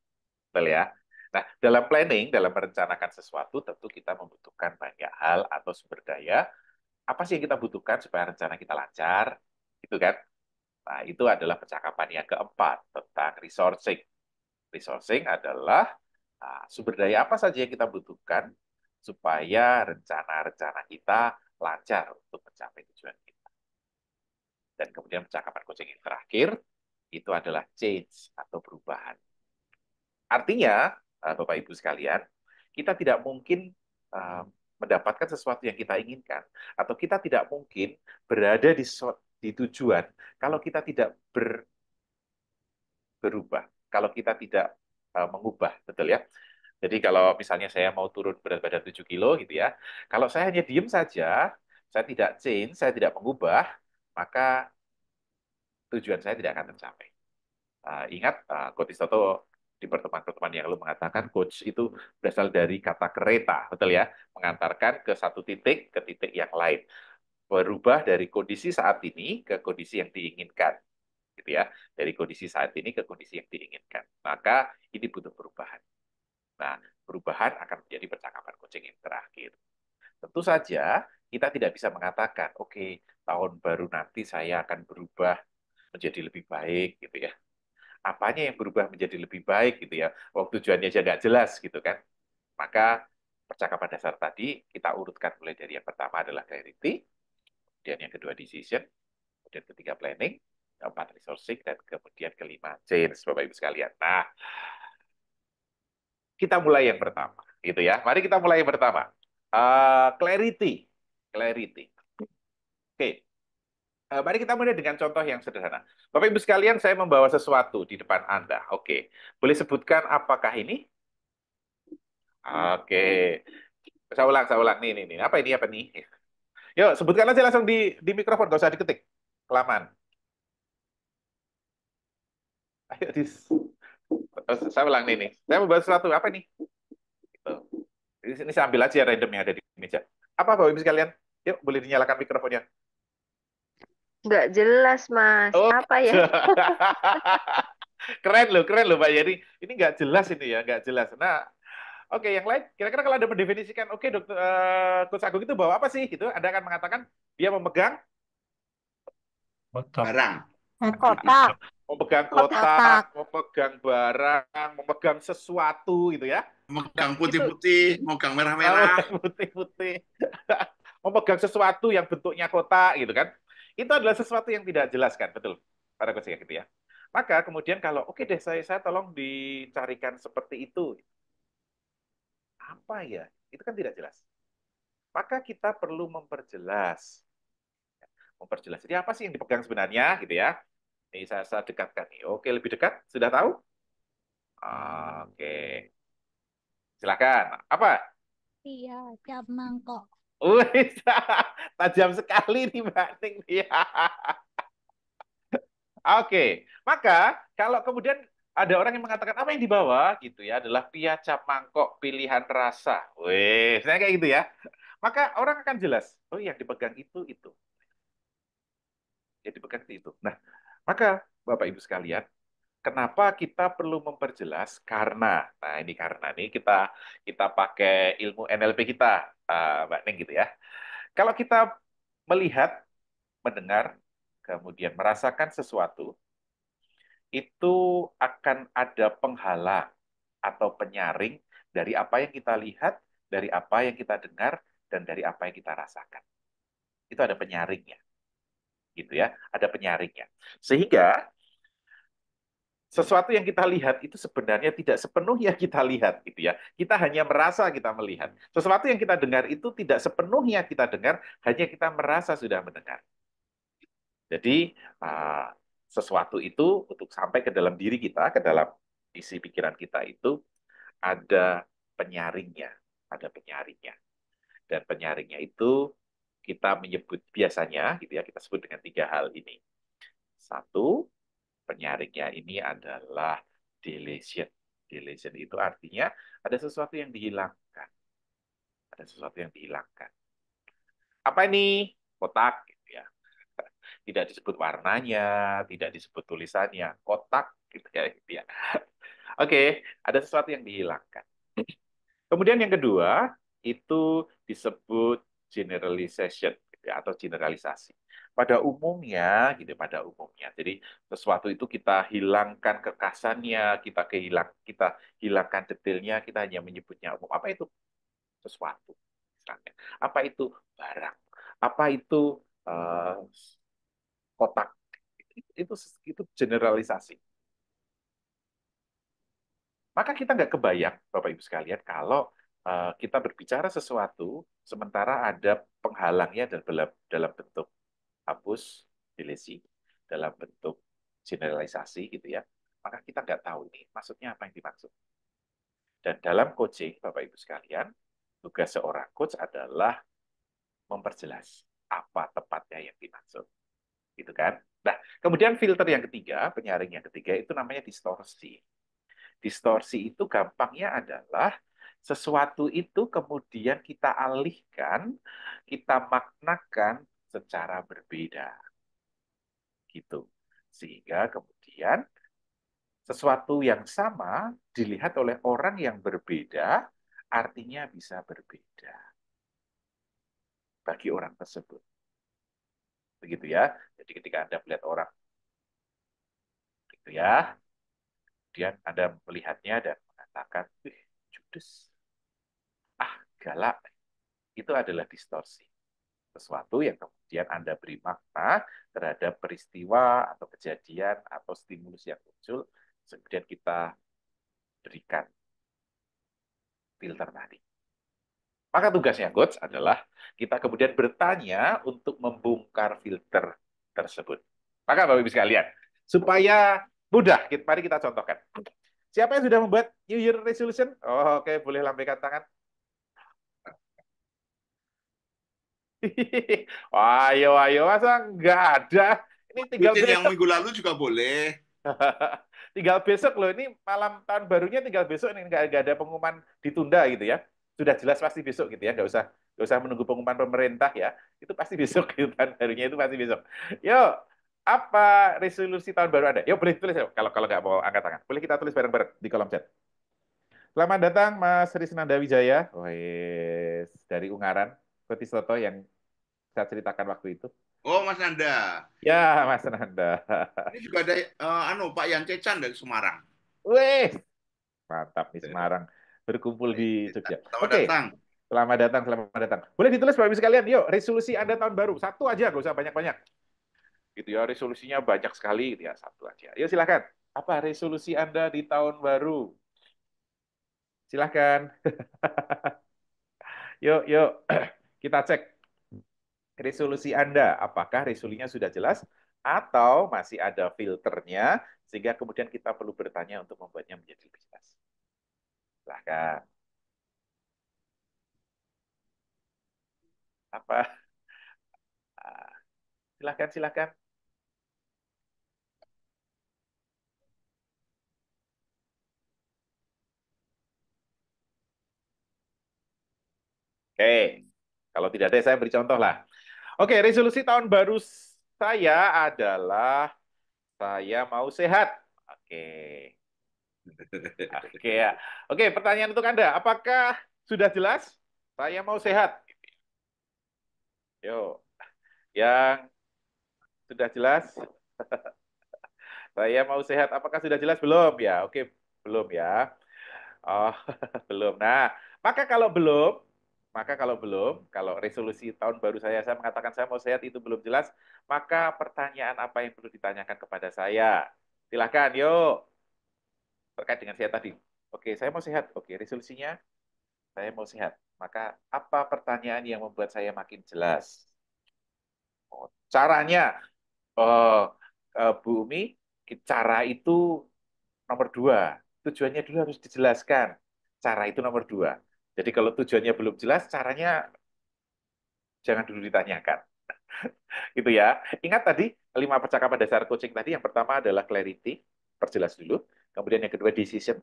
Betul ya. Nah, dalam planning, dalam merencanakan sesuatu, tentu kita membutuhkan banyak hal atau sumber daya. Apa sih yang kita butuhkan supaya rencana kita lancar? Gitu kan? Nah, itu adalah percakapan yang keempat tentang resourcing. Resourcing adalah sumber daya apa saja yang kita butuhkan supaya rencana-rencana kita lancar untuk mencapai tujuan kita. Dan kemudian percakapan coaching yang terakhir, itu adalah change atau perubahan. Artinya, Bapak Ibu sekalian, kita tidak mungkin mendapatkan sesuatu yang kita inginkan, atau kita tidak mungkin berada di tujuan kalau kita tidak berubah, kalau kita tidak mengubah, betul ya? Jadi kalau misalnya saya mau turun berat badan 7 kilo gitu ya, kalau saya hanya diem saja, saya tidak change, saya tidak mengubah, maka tujuan saya tidak akan tercapai. Ingat, Coach Toto di pertemuan-pertemuan yang lalu mengatakan coach itu berasal dari kata kereta, betul ya? Mengantarkan ke satu titik ke titik yang lain. Berubah dari kondisi saat ini ke kondisi yang diinginkan, gitu ya. Dari kondisi saat ini ke kondisi yang diinginkan. Maka ini butuh perubahan. Nah, perubahan akan menjadi percakapan coaching yang terakhir. Tentu saja kita tidak bisa mengatakan, oke, tahun baru nanti saya akan berubah menjadi lebih baik, gitu ya. Apanya yang berubah menjadi lebih baik, gitu ya. Waktu tujuannya aja nggak jelas, gitu kan. Maka percakapan dasar tadi kita urutkan mulai dari yang pertama adalah clarity, kemudian yang kedua decision, kemudian ketiga planning, keempat resourcing, dan kemudian kelima change, Bapak Ibu sekalian. Nah, kita mulai yang pertama, gitu ya. Mari kita mulai yang pertama. Clarity, clarity. Oke, mari kita mulai dengan contoh yang sederhana. Bapak Ibu sekalian, saya membawa sesuatu di depan Anda. Oke, boleh sebutkan apakah ini? Oke, saya ulang. Nih. Apa ini? Apa nih? Yuk, sebutkan aja langsung di mikrofon, nggak usah diketik. Kelamaan. Ayo, saya ulang nih. Saya membawa sesuatu. Apa ini? Gitu. Ini saya ambil aja random yang ada di meja. Apa Bapak Ibu sekalian? Yuk, boleh dinyalakan mikrofonnya. Nggak jelas, Mas. Oh, Apa ya? keren loh Pak Yeri. Ini nggak jelas ini ya, nggak jelas. Nah, oke, yang lain, kira-kira kalau Anda mendefinisikan, oke, dokter Coach Agung itu bawa apa sih? Gitu, Anda akan mengatakan dia memegang Kotak. Barang. Kotak. memegang Kotak. kotak, memegang barang, memegang sesuatu gitu ya. Nah, Megang itu putih-putih, megang merah-merah. putih-putih. Memegang sesuatu yang bentuknya kotak gitu kan. Itu adalah sesuatu yang tidak jelas kan, betul. Pada Coach gitu ya. Maka kemudian kalau oke deh saya tolong dicarikan seperti itu. Apa ya? Itu kan tidak jelas. Maka kita perlu memperjelas. Memperjelas. Jadi apa sih yang dipegang sebenarnya gitu ya? Ini saya dekatkan nih. Oke, lebih dekat? Sudah tahu? Oke. Silakan. Apa? Iya, cap mangkok. Wih, tajam sekali nih Mbak Ning. Oke, maka kalau kemudian ada orang yang mengatakan apa yang dibawa gitu ya adalah pia cap mangkok pilihan rasa. Wih, saya kayak gitu ya. Maka orang akan jelas, oh yang dipegang itu. Yang dipegang itu. Nah, maka Bapak Ibu sekalian, kenapa kita perlu memperjelas? Karena kita pakai ilmu NLP kita, Mbak Neng gitu ya. Kalau kita melihat, mendengar, kemudian merasakan sesuatu, itu akan ada penghalang atau penyaring dari apa yang kita lihat, dari apa yang kita dengar, dan dari apa yang kita rasakan. Itu ada penyaringnya, gitu ya, ada penyaringnya. Sehingga sesuatu yang kita lihat itu sebenarnya tidak sepenuhnya kita lihat gitu ya. Kita hanya merasa kita melihat. Sesuatu yang kita dengar itu tidak sepenuhnya kita dengar, hanya kita merasa sudah mendengar. Jadi sesuatu itu untuk sampai ke dalam diri kita, ke dalam isi pikiran kita itu ada penyaringnya, ada penyaringnya. Dan penyaringnya itu kita menyebut biasanya gitu ya, kita sebut dengan 3 hal ini. Satu, penyaringnya ini adalah deletion. Deletion itu artinya ada sesuatu yang dihilangkan. Ada sesuatu yang dihilangkan. Apa ini? Kotak gitu ya. Tidak disebut warnanya, tidak disebut tulisannya, kotak gitu ya. Gitu ya. Oke, ada sesuatu yang dihilangkan. Kemudian yang kedua itu disebut generalization gitu ya, atau generalisasi. Pada umumnya, gitu, pada umumnya. Jadi sesuatu itu kita hilangkan kekasannya, kita hilangkan detailnya, kita hanya menyebutnya umum. Apa itu sesuatu? Misalnya. Apa itu barang? Apa itu eh, kotak? Itu generalisasi. Maka kita nggak kebayang, Bapak Ibu sekalian, kalau kita berbicara sesuatu, sementara ada penghalangnya dalam bentuk hapus, delesi, dalam bentuk generalisasi, gitu ya. Maka kita nggak tahu ini maksudnya apa yang dimaksud. Dan dalam coaching, Bapak Ibu sekalian, tugas seorang coach adalah memperjelas apa tepatnya yang dimaksud. Gitu kan? Nah, kemudian filter yang ketiga, penyaring yang ketiga, itu namanya distorsi. Distorsi itu gampangnya adalah sesuatu itu kemudian kita alihkan, kita maknakan secara berbeda. Gitu. Sehingga kemudian sesuatu yang sama dilihat oleh orang yang berbeda, artinya bisa berbeda bagi orang tersebut. Begitu ya. Jadi ketika Anda melihat orang, gitu ya, kemudian Anda melihatnya dan mengatakan, judes, galak, itu adalah distorsi. Sesuatu yang kemudian Anda beri makna terhadap peristiwa atau kejadian atau stimulus yang muncul, kemudian kita berikan filter tadi. Maka tugasnya coach adalah kita kemudian bertanya untuk membongkar filter tersebut. Maka Bapak Ibu sekalian, supaya mudah, mari kita contohkan. Siapa yang sudah membuat New Year Resolution? Oh, oke, boleh lambaikan tangan. Ayo, ayo, masa nggak ada? Ini tinggal Bikin yang besok. minggu lalu juga boleh. Tinggal besok loh, ini malam tahun barunya tinggal besok, ini nggak ada pengumuman ditunda gitu ya. Sudah jelas pasti besok gitu ya, nggak usah menunggu pengumuman pemerintah ya. Itu pasti besok gitu, tahun barunya itu pasti besok. Yuk, apa resolusi tahun baru Anda? Yuk boleh tulis yuk. Kalau kalau nggak mau angkat tangan, boleh kita tulis bareng-bareng di kolom chat. Selamat datang Mas Risnanda Wijaya, wes dari Ungaran, Kotisoto yang saya ceritakan waktu itu. Oh, Mas Nanda. Ya, Mas Nanda. Ini juga ada Pak Yan Cecan dari Semarang. Weh, mantap di Semarang. Berkumpul di Jogja. Selamat Oke, datang. selamat datang, selamat datang. Boleh ditulis Bapak Ibu sekalian, yuk resolusi Anda tahun baru. Satu aja, nggak usah banyak-banyak. Gitu ya, resolusinya banyak sekali, gitu ya, satu aja. Yuk silakan. Apa resolusi Anda di tahun baru? Silakan. Yuk, yuk. Kita cek resolusi Anda. Apakah resolusinya sudah jelas atau masih ada filternya sehingga kemudian kita perlu bertanya untuk membuatnya menjadi lebih jelas. Silakan. Apa? Silakan, silakan. Oke, kalau tidak ada saya beri contoh lah. Oke, resolusi tahun baru saya adalah saya mau sehat. Oke, oke ya. Oke, pertanyaan untuk Anda, apakah sudah jelas? Saya mau sehat. Yuk, yang sudah jelas? Saya mau sehat. Apakah sudah jelas? Belum ya? Oke, belum ya. Oh, belum. Nah, maka kalau belum, kalau resolusi tahun baru saya mengatakan saya mau sehat itu belum jelas, maka pertanyaan apa yang perlu ditanyakan kepada saya? Silakan, yuk. terkait dengan sehat tadi. Oke, saya mau sehat. Oke, resolusinya saya mau sehat. Maka apa pertanyaan yang membuat saya makin jelas? Oh, caranya, oh, Bu Umi, cara itu nomor dua. Tujuannya dulu harus dijelaskan. Cara itu nomor dua. Jadi kalau tujuannya belum jelas, caranya jangan dulu ditanyakan. Gitu ya. Ingat tadi 5 percakapan dasar coaching tadi. Yang pertama adalah clarity, perjelas dulu. Kemudian yang kedua decision.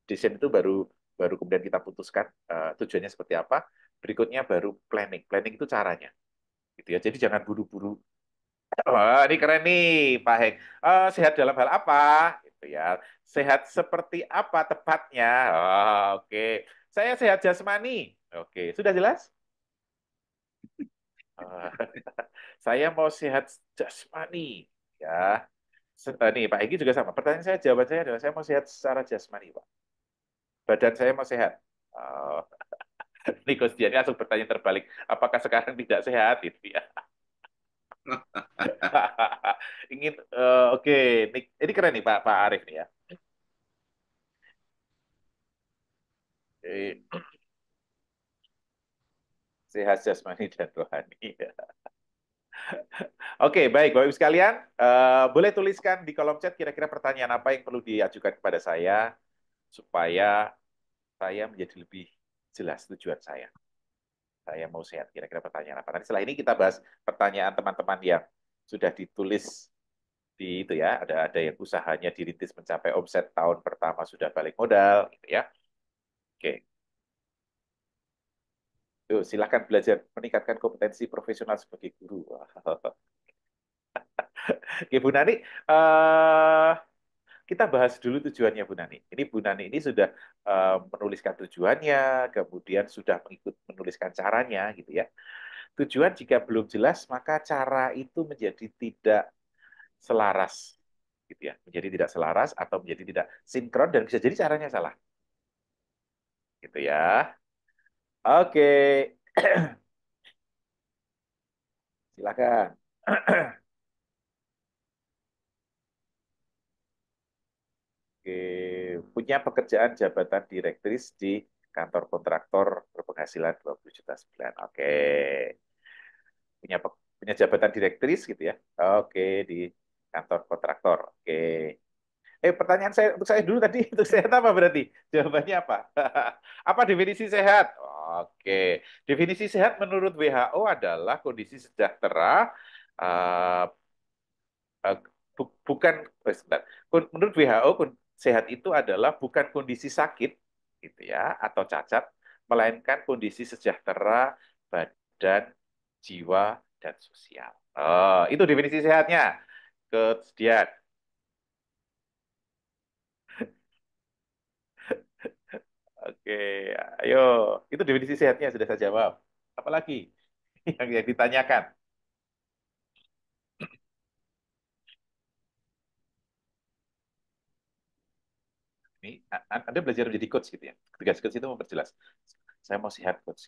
Decision itu baru baru kemudian kita putuskan tujuannya seperti apa. Berikutnya baru planning. Planning itu caranya. Gitu ya. Jadi jangan buru-buru. Oh, ini keren nih, Pak Heng. Sehat dalam hal apa? Gitu ya. Sehat seperti apa tepatnya? Oh, oke. Saya sehat jasmani. Oke, sudah jelas? Eh, saya mau sehat jasmani. Ya, nih Pak Egy juga sama. Pertanyaan saya, jawaban saya adalah saya mau sehat secara jasmani, Pak. Badan saya mau sehat. Oh, ini Coach Dian langsung bertanya terbalik. Apakah sekarang tidak sehat? Gitu ya. Ingin, oke. Ini keren nih Pak Arif nih ya. Eh, Sehat jasmani dan rohani. Oke, baik Bapak Ibu sekalian, boleh tuliskan di kolom chat kira-kira pertanyaan apa yang perlu diajukan kepada saya supaya saya menjadi lebih jelas tujuan saya. Saya mau sehat, kira-kira pertanyaan apa. Nanti setelah ini kita bahas pertanyaan teman-teman yang sudah ditulis di itu ya, ada yang usahanya dirintis mencapai omset tahun pertama sudah balik modal, gitu ya. Oke, yuk silakan belajar meningkatkan kompetensi profesional sebagai guru. Oke, Bu Nani, kita bahas dulu tujuannya Bu Nani. Ini Bu Nani ini sudah menuliskan tujuannya, kemudian sudah mengikut menuliskan caranya, gitu ya. Tujuan jika belum jelas, maka cara itu menjadi tidak selaras, gitu ya. Menjadi tidak selaras atau menjadi tidak sinkron dan bisa jadi caranya salah, gitu ya. Oke, silakan. Oke, punya pekerjaan jabatan direktris di kantor kontraktor berpenghasilan 20 juta sebulan. Oke. Punya jabatan direktris gitu ya. Oke, di kantor kontraktor. Oke. Pertanyaan saya untuk saya dulu tadi untuk sehat apa berarti? Jawabannya apa? Apa definisi sehat? Oke. Definisi sehat menurut WHO adalah kondisi sejahtera eh, eh, bukan sebentar. Menurut WHO sehat itu adalah bukan kondisi sakit gitu ya atau cacat, melainkan kondisi sejahtera badan, jiwa dan sosial. Oh, itu definisi sehatnya. Kemudian, oke, ayo, itu definisi sehatnya sudah saya jawab. Apalagi yang ditanyakan? Ini Anda belajar menjadi coach gitu ya. Ketika coach itu memperjelas, saya mau sehat coach.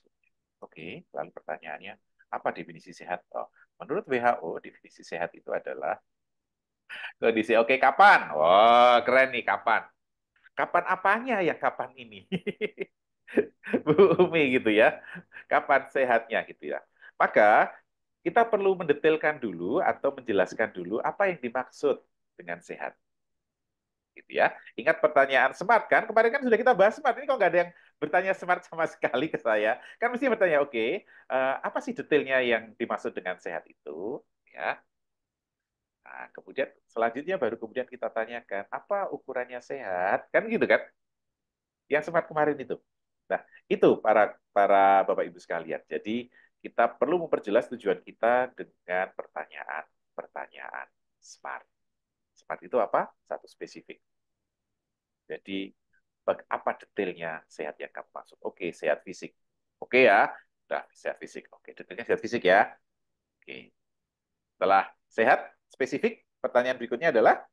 Oke, lalu pertanyaannya, apa definisi sehat? Oh, menurut WHO, definisi sehat itu adalah kondisi. Oke, kapan? Wah, keren nih, kapan? Kapan apanya ya kapan ini? Bu Umi gitu ya. Kapan sehatnya gitu ya. Maka kita perlu mendetailkan dulu atau menjelaskan dulu apa yang dimaksud dengan sehat. Gitu ya. Ingat pertanyaan smart kan? Kemarin kan sudah kita bahas smart. Ini kok nggak ada yang bertanya smart sama sekali ke saya. Kan mesti bertanya, oke, apa sih detailnya yang dimaksud dengan sehat itu? Ya. Nah, kemudian selanjutnya baru kemudian kita tanyakan, apa ukurannya sehat? Kan gitu kan? Yang smart kemarin itu. Nah, itu para para Bapak Ibu sekalian. Jadi kita perlu memperjelas tujuan kita dengan pertanyaan smart. Smart itu apa? Satu spesifik. Jadi apa detailnya sehat yang kamu maksud? Oke, sehat fisik. Oke ya, udah sehat fisik. Oke, detailnya sehat fisik ya. Oke, setelah sehat spesifik, pertanyaan berikutnya adalah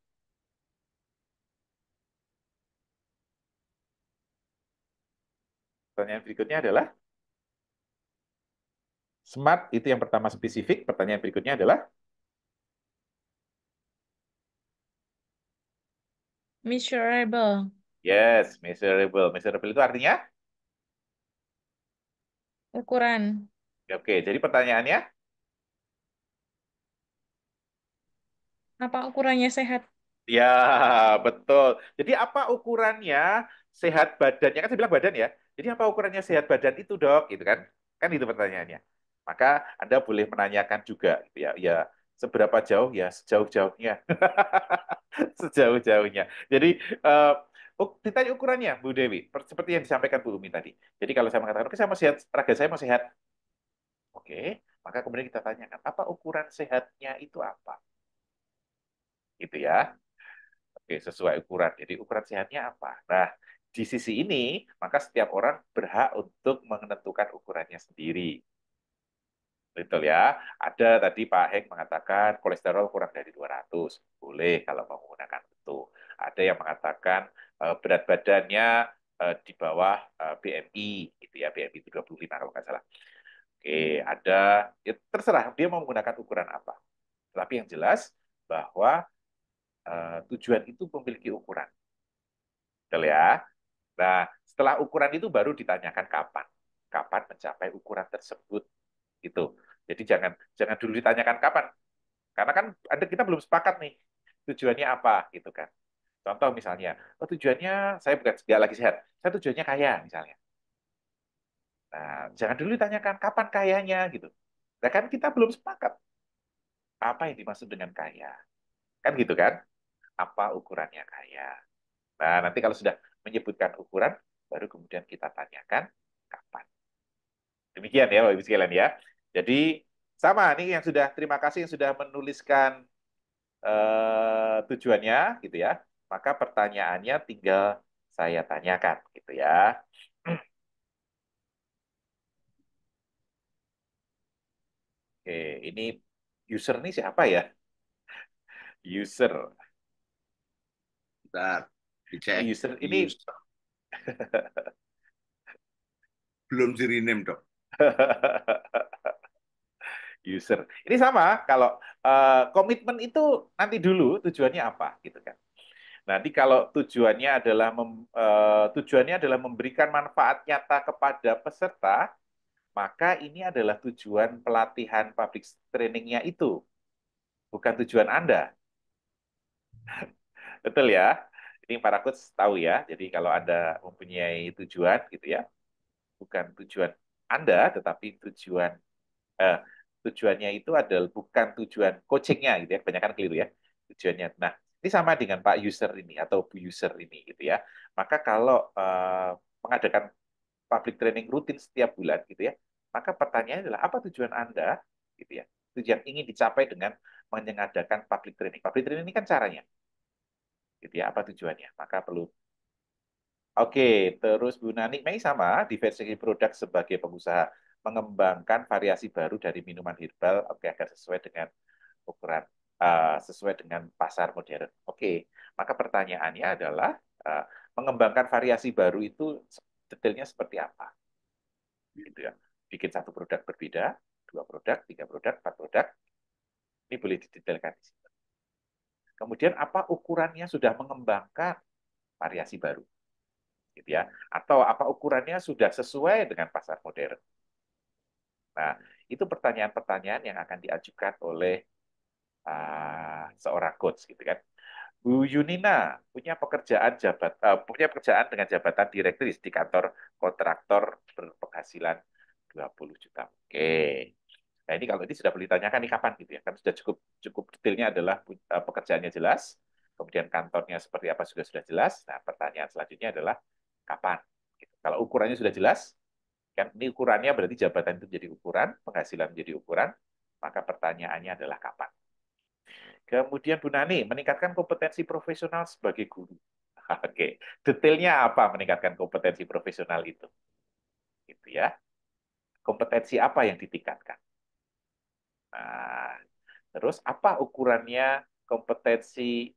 pertanyaan berikutnya adalah smart itu yang pertama spesifik. Pertanyaan berikutnya adalah Measurable. Yes, measurable. Measurable itu artinya? Ukuran. Oke, jadi pertanyaannya, Apa ukurannya sehat? ya betul. Jadi apa ukurannya sehat badannya? Kan saya bilang badan ya. Jadi apa ukurannya sehat badan itu, Dok? Gitu kan? Kan itu pertanyaannya. Maka Anda boleh menanyakan juga, gitu ya. Ya, seberapa jauh? Ya, sejauh-jauhnya. Sejauh-jauhnya. Jadi, ditanya ukurannya, Bu Dewi. Seperti yang disampaikan Bu Umi tadi. Jadi kalau saya mengatakan, oke, saya mau sehat, raga saya mau sehat. Oke, maka kemudian kita tanyakan, apa ukuran sehatnya itu apa? Gitu ya. Oke, sesuai ukuran. Jadi ukuran sehatnya apa? Nah, di sisi ini, maka setiap orang berhak untuk menentukan ukurannya sendiri. Betul ya. Ada tadi Pak Heng mengatakan kolesterol kurang dari 200. Boleh kalau mau menggunakan itu. Ada yang mengatakan berat badannya di bawah BMI, gitu ya. BMI 35 kalau nggak salah. Oke, ada, ya terserah dia mau menggunakan ukuran apa. Tapi yang jelas bahwa tujuan itu memiliki ukuran. Betul ya. Nah, setelah ukuran itu baru ditanyakan kapan. Kapan mencapai ukuran tersebut. Gitu. Jadi jangan jangan dulu ditanyakan kapan. Karena kan ada kita belum sepakat nih tujuannya apa gitu kan. Contoh misalnya, oh tujuannya saya bukan nggak lagi sehat, saya tujuannya kaya misalnya. Nah, jangan dulu ditanyakan kapan kayanya gitu. Nah, kan kita belum sepakat apa yang dimaksud dengan kaya. Kan gitu kan? Apa ukurannya kaya. Nah, nanti kalau sudah menyebutkan ukuran, baru kemudian kita tanyakan kapan. Demikian ya, Bapak Ibu sekalian ya. Jadi sama nih yang sudah terima kasih yang sudah menuliskan tujuannya gitu ya. Maka pertanyaannya tinggal saya tanyakan gitu ya. Oke, ini user nih siapa ya? User. Bentar, Ini dicek. user ini User. Belum di rename, Dok. user. Ini sama kalau komitmen itu nanti dulu tujuannya apa gitu kan. Nanti kalau tujuannya adalah memberikan manfaat nyata kepada peserta, maka ini adalah tujuan pelatihan public trainingnya itu, bukan tujuan Anda. Betul ya? Ini para coach tahu ya. Jadi kalau Anda mempunyai tujuan gitu ya, bukan tujuan Anda, tetapi eh, tujuannya itu adalah bukan tujuan coachingnya gitu ya. Kebanyakan keliru ya tujuannya. Nah, ini sama dengan Pak user ini atau Bu user ini gitu ya. Maka kalau mengadakan public training rutin setiap bulan gitu ya, maka pertanyaannya adalah apa tujuan Anda gitu ya. Tujuan ingin dicapai dengan mengadakan public training. Public training ini kan caranya gitu ya, apa tujuannya. Maka perlu. Oke, terus Bu Nani Mei sama diversifikasi produk sebagai pengusaha mengembangkan variasi baru dari minuman herbal, oke agar sesuai dengan ukuran sesuai dengan pasar modern. Oke, maka pertanyaannya adalah uh, mengembangkan variasi baru itu detailnya seperti apa? Gitu ya. Bikin satu produk berbeda, dua produk, tiga produk, empat produk, ini boleh didetailkan di situ. Kemudian apa ukurannya sudah mengembangkan variasi baru? Gitu ya. Atau apa ukurannya sudah sesuai dengan pasar modern. Nah, itu pertanyaan-pertanyaan yang akan diajukan oleh seorang coach gitu kan. Bu Yunina punya pekerjaan dengan jabatan direktris di kantor kontraktor berpenghasilan 20 juta. Oke. Nah, ini kalau ini sudah boleh ditanyakan nih kapan gitu ya. Kan sudah cukup cukup detailnya adalah pekerjaannya jelas, kemudian kantornya seperti apa juga sudah jelas. Nah, pertanyaan selanjutnya adalah kapan? Gitu. Kalau ukurannya sudah jelas, kan ini ukurannya berarti jabatan itu jadi ukuran, penghasilan menjadi ukuran, maka pertanyaannya adalah kapan. Kemudian Bu Nani, meningkatkan kompetensi profesional sebagai guru. Oke, detailnya apa meningkatkan kompetensi profesional itu? Gitu ya. Kompetensi apa yang ditingkatkan? Nah, terus apa ukurannya kompetensinya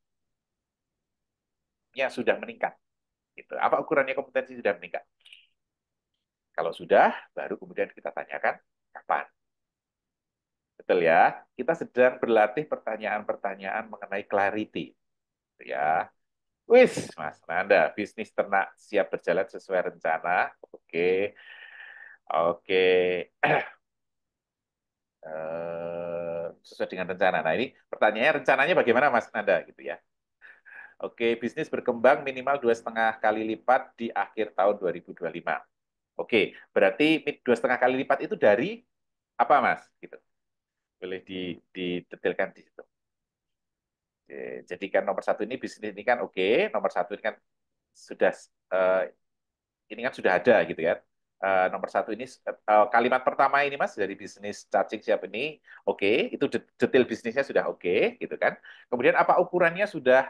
sudah meningkat? Gitu. Apa ukurannya kompetensi sudah meningkat? Kalau sudah, baru kemudian kita tanyakan kapan. Betul ya? Kita sedang berlatih pertanyaan-pertanyaan mengenai clarity. Gitu ya. Wis, Mas Nanda, bisnis ternak siap berjalan sesuai rencana. Oke, oke. Sesuai dengan rencana. Nah, ini pertanyaannya rencananya bagaimana, Mas Nanda, gitu ya. Oke, bisnis berkembang minimal 2,5 kali lipat di akhir tahun 2025. Oke, berarti 2,5 kali lipat itu dari apa, Mas? Gitu. Boleh didetailkan di situ. Oke, jadi kan nomor satu ini bisnis ini kan oke, nomor satu ini kan sudah eh, ini kan sudah ada gitu ya. Nomor satu ini kalimat pertama ini Mas dari bisnis cacing siap ini oke, itu detail bisnisnya sudah oke gitu kan. Kemudian apa ukurannya sudah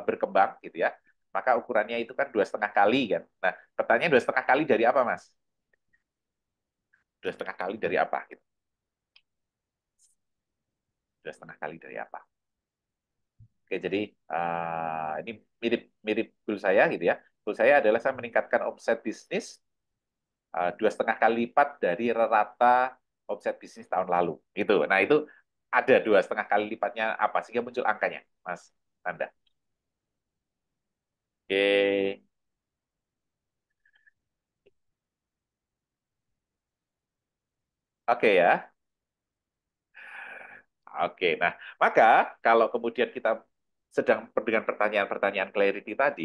berkembang gitu ya. Maka ukurannya itu kan 2,5 kali kan. Nah, pertanyaan 2,5 kali dari apa Mas? 2,5 kali dari apa gitu. 2,5 kali dari apa? Oke, jadi ini mirip mirip goal saya gitu ya. Goal saya adalah saya meningkatkan omset bisnis 2,5 kali lipat dari rata omset bisnis tahun lalu. Gitu. Nah, itu ada 2,5 kali lipatnya apa sehingga muncul angkanya, Mas Anda. Oke, oke ya. Oke, nah maka kalau kemudian kita sedang dengan pertanyaan-pertanyaan clarity tadi,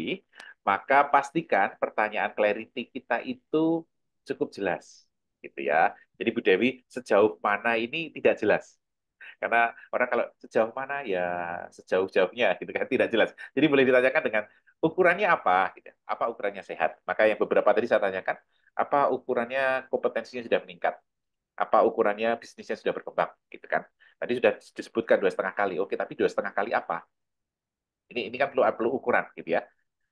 maka pastikan pertanyaan clarity kita itu cukup jelas, gitu ya. Jadi Bu Dewi, sejauh mana ini tidak jelas. Karena orang kalau sejauh mana ya sejauh-jauhnya gitu kan tidak jelas. Jadi boleh ditanyakan dengan ukurannya apa gitu. Apa ukurannya sehat? Maka yang beberapa tadi saya tanyakan, apa ukurannya kompetensinya sudah meningkat? Apa ukurannya bisnisnya sudah berkembang gitu kan? Tadi sudah disebutkan 2,5 kali. Oke, tapi 2,5 kali apa? Ini kan perlu ukuran gitu ya.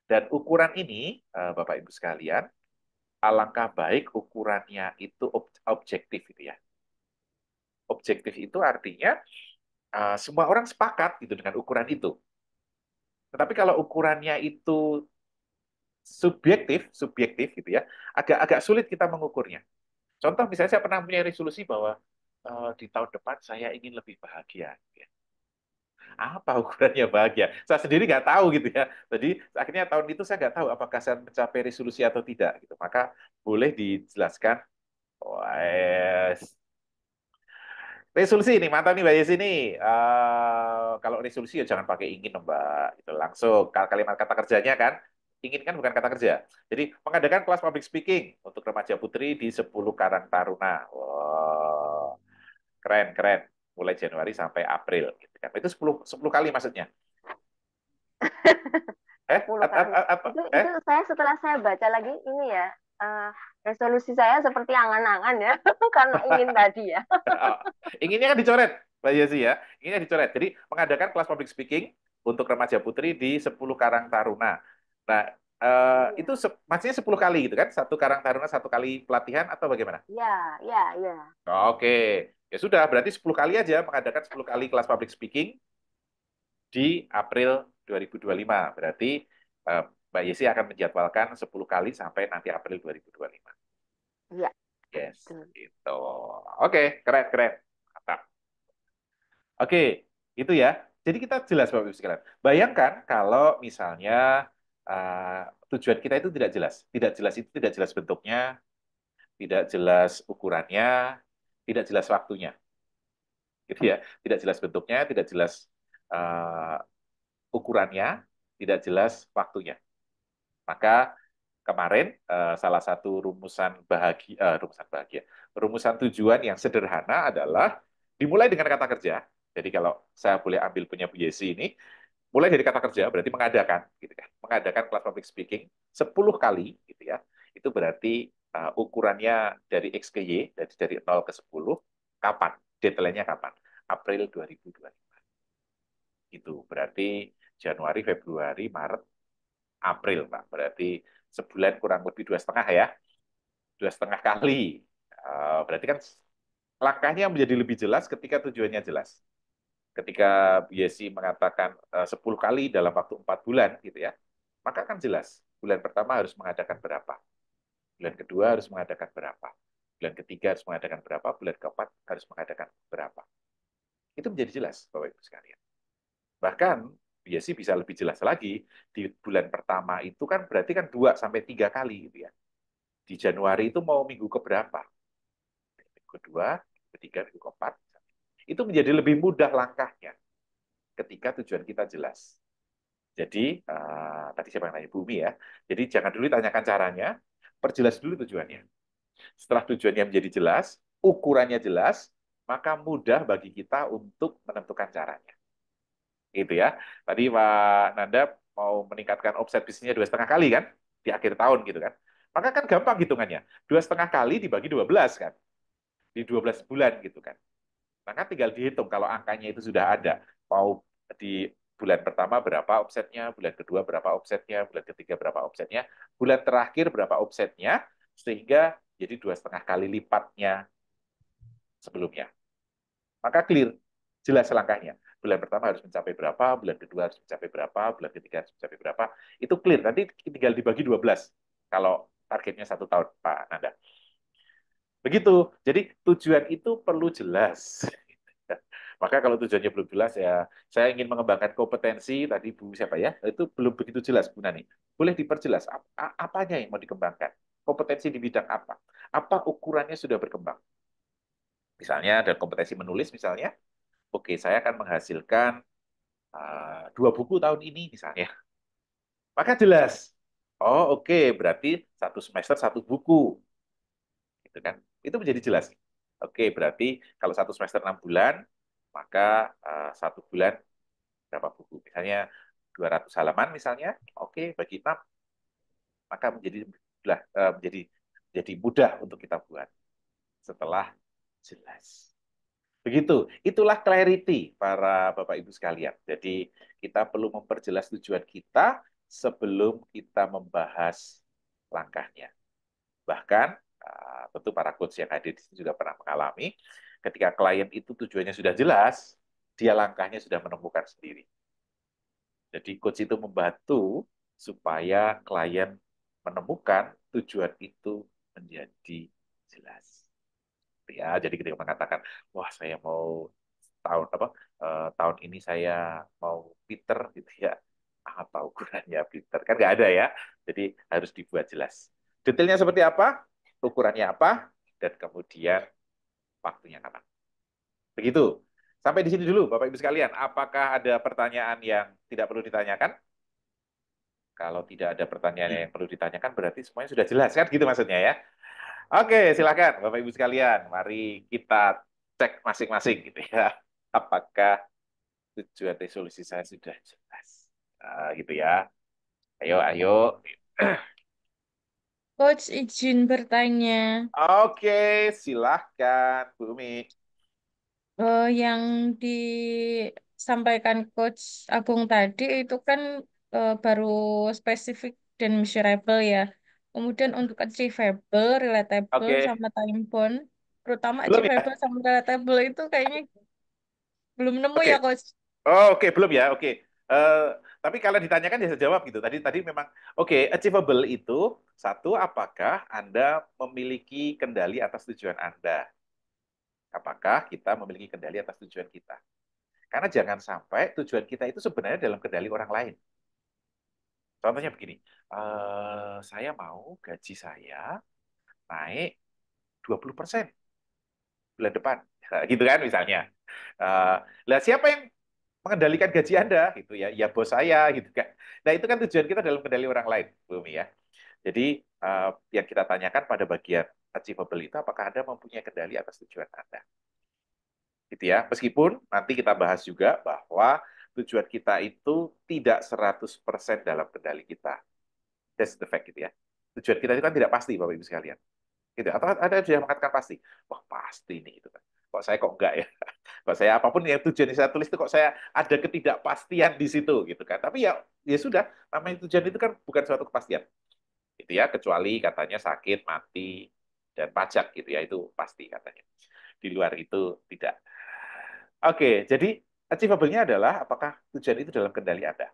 Dan ukuran ini Bapak Ibu sekalian, alangkah baik ukurannya itu objektif gitu ya. Objektif itu artinya semua orang sepakat gitu dengan ukuran itu. Tetapi kalau ukurannya itu subjektif gitu ya, agak sulit kita mengukurnya. Contoh misalnya saya pernah punya resolusi bahwa di tahun depan saya ingin lebih bahagia. Gitu ya. Apa ukurannya bahagia? Saya sendiri nggak tahu gitu ya. Jadi akhirnya tahun itu saya nggak tahu apakah saya mencapai resolusi atau tidak. Gitu. Maka boleh dijelaskan. Wes, resolusi ini mantap nih Mbak Yesi nih. Kalau resolusi ya jangan pakai ingin dong, Mbak. Itu langsung kalimat kata kerjanya kan. Ingin kan bukan kata kerja. Jadi mengadakan kelas public speaking untuk remaja putri di 10 Karang Taruna. Wow, keren keren. Mulai Januari sampai April gitu kan. Itu 10 kali maksudnya. 10 kali. Itu saya setelah saya baca lagi ini ya, resolusi saya seperti angan-angan ya, karena ingin tadi ya. Inginnya kan dicoret, Mbak Yesi ya. Inginnya dicoret. Jadi mengadakan kelas public speaking untuk remaja putri di 10 Karang Taruna. Nah, Iya. itu maksudnya 10 kali gitu kan? Satu Karang Taruna, satu kali pelatihan atau bagaimana? Iya, iya, iya. Oke. Ya sudah, berarti 10 kali aja mengadakan 10 kali kelas public speaking di April 2025. Berarti Mbak Yesi akan menjadwalkan 10 kali sampai nanti April 2025. Iya, Yes, betul. gitu. Oke, keren, keren. Mantap. Oke, itu ya. Jadi kita jelas Bapak Ibu sekalian. Bayangkan kalau misalnya tujuan kita itu tidak jelas. Tidak jelas itu tidak jelas bentuknya, tidak jelas ukurannya, tidak jelas waktunya. Gitu ya. Tidak jelas bentuknya, tidak jelas uh, ukurannya, tidak jelas waktunya. Maka kemarin salah satu rumusan tujuan yang sederhana adalah dimulai dengan kata kerja. Jadi kalau saya boleh ambil punya Bu Yesi ini, mulai dari kata kerja berarti mengadakan, gitu kan? Mengadakan kelas public speaking 10 kali, gitu ya. Itu berarti ukurannya dari X ke Y, dari 0 ke 10, kapan? Deadline-nya kapan? April 2025. Itu berarti Januari, Februari, Maret, April, Pak. Berarti sebulan kurang lebih 2,5 ya. 2,5 kali. Berarti kan langkahnya menjadi lebih jelas ketika tujuannya jelas. Ketika Bu Yesi mengatakan 10 kali dalam waktu 4 bulan, gitu ya, maka kan jelas. Bulan pertama harus mengadakan berapa. Bulan kedua harus mengadakan berapa. Bulan ketiga harus mengadakan berapa. Bulan keempat harus mengadakan berapa. Itu menjadi jelas, Bapak Ibu sekalian. Bahkan ya sih bisa lebih jelas lagi. Di bulan pertama itu kan berarti kan 2 sampai 3 kali gitu ya. Di Januari itu mau minggu keberapa? Minggu kedua, ketiga, minggu keempat. Itu menjadi lebih mudah langkahnya ketika tujuan kita jelas. Jadi, tadi siapa yang nanya? Bumi ya. Jadi jangan dulu tanyakan caranya, perjelas dulu tujuannya. Setelah tujuannya menjadi jelas, ukurannya jelas, maka mudah bagi kita untuk menentukan caranya. Gitu ya. Tadi Pak Nanda mau meningkatkan omset bisnisnya 2,5 kali kan? Di akhir tahun gitu kan. Maka kan gampang hitungannya. 2,5 kali dibagi 12 kan? Di 12 bulan gitu kan. Maka tinggal dihitung kalau angkanya itu sudah ada. Mau di bulan pertama berapa omsetnya, bulan kedua berapa omsetnya, bulan ketiga berapa omsetnya, bulan terakhir berapa omsetnya, sehingga jadi 2,5 kali lipatnya sebelumnya. Maka clear, jelas langkahnya. Bulan pertama harus mencapai berapa, bulan kedua harus mencapai berapa, bulan ketiga harus mencapai berapa. Itu clear, nanti tinggal dibagi 12 kalau targetnya 1 tahun, Pak Nanda. Begitu, jadi tujuan itu perlu jelas. Maka kalau tujuannya belum jelas ya, saya ingin mengembangkan kompetensi tadi Bu siapa ya, itu belum begitu jelas Bu Nani. Boleh diperjelas apanya yang mau dikembangkan? Kompetensi di bidang apa? Apa ukurannya sudah berkembang? Misalnya ada kompetensi menulis misalnya, oke saya akan menghasilkan 2 buku tahun ini misalnya. Maka jelas, oh oke berarti 1 semester 1 buku, gitu kan? Itu menjadi jelas. Oke berarti kalau 1 semester 6 bulan, maka 1 bulan berapa buku? Misalnya 200 halaman misalnya, oke bagi 6, maka menjadi mudah untuk kita buat setelah jelas. Begitu, itulah clarity para Bapak Ibu sekalian. Jadi kita perlu memperjelas tujuan kita sebelum kita membahas langkahnya. Bahkan tentu para coach yang hadir di sini juga pernah mengalami, ketika klien itu tujuannya sudah jelas, dia langkahnya sudah menemukan sendiri. Jadi coach itu membantu supaya klien menemukan tujuan itu menjadi jelas. Ya, jadi ketika mengatakan, wah saya mau tahun ini saya mau Peter gitu ya, apa ukurannya Peter kan nggak ada ya, jadi harus dibuat jelas. Detailnya seperti apa, ukurannya apa, dan kemudian waktunya kapan. Begitu. Sampai di sini dulu, Bapak Ibu sekalian. Apakah ada pertanyaan yang tidak perlu ditanyakan? Kalau tidak ada pertanyaan yang perlu ditanyakan, berarti semuanya sudah jelas kan, gitu maksudnya ya. Oke, silakan Bapak Ibu sekalian. Mari kita cek masing-masing gitu ya. Apakah tujuan resolusi saya sudah jelas? Gitu ya. Ayo, ayo. Coach izin bertanya. Oke, silahkan Bu Umi. Yang disampaikan Coach Agung tadi itu kan baru spesifik dan measurable ya. Kemudian untuk achievable, relatable, Oke, sama time bound, terutama belum ya? achievable sama relatable itu kayaknya belum nemu Oke. ya Coach. Oh, oke, belum ya. Oke. Eh, tapi kalau ditanyakan ya saya jawab gitu. Tadi memang oke, achievable itu satu, apakah Anda memiliki kendali atas tujuan Anda? Apakah kita memiliki kendali atas tujuan kita? Karena jangan sampai tujuan kita itu sebenarnya dalam kendali orang lain. Contohnya begini, saya mau gaji saya naik 20% bulan depan. Gitu kan misalnya. Lah siapa yang mengendalikan gaji Anda gitu ya? Ya bos saya gitu kan. Nah, itu kan tujuan kita dalam kendali orang lain, Bumi ya. Jadi yang kita tanyakan pada bagian achievable itu apakah Anda mempunyai kendali atas tujuan Anda? Gitu ya. Meskipun nanti kita bahas juga bahwa tujuan kita itu tidak 100% dalam kendali kita. That's the fact gitu ya. Tujuan kita itu kan tidak pasti, Bapak Ibu sekalian. Gitu. Atau ada yang mengatakan pasti. Wah, pasti nih gitu kan. Kok saya kok enggak ya? Kok saya apapun yang tujuan yang saya tulis itu kok saya ada ketidakpastian di situ gitu kan. Tapi ya sudah, namanya tujuan itu kan bukan suatu kepastian. Gitu ya, kecuali katanya sakit, mati dan pajak gitu ya, itu pasti katanya. Di luar itu tidak. Oke, jadi achievable-nya adalah apakah tujuan itu dalam kendali Anda.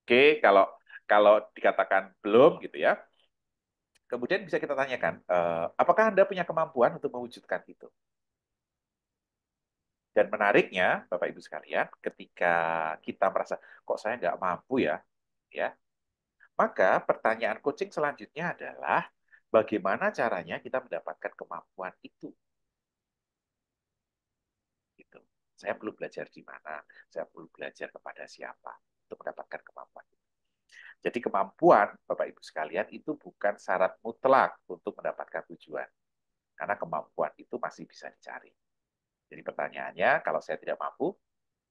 Oke, kalau kalau dikatakan belum gitu ya, kemudian bisa kita tanyakan, apakah Anda punya kemampuan untuk mewujudkan itu? Dan menariknya, Bapak Ibu sekalian, ketika kita merasa kok saya nggak mampu ya, ya, maka pertanyaan coaching selanjutnya adalah bagaimana caranya kita mendapatkan kemampuan itu. Gitu. Saya perlu belajar di mana, saya perlu belajar kepada siapa untuk mendapatkan kemampuan itu. Jadi kemampuan, Bapak Ibu sekalian, itu bukan syarat mutlak untuk mendapatkan tujuan. Karena kemampuan itu masih bisa dicari. Jadi pertanyaannya, kalau saya tidak mampu,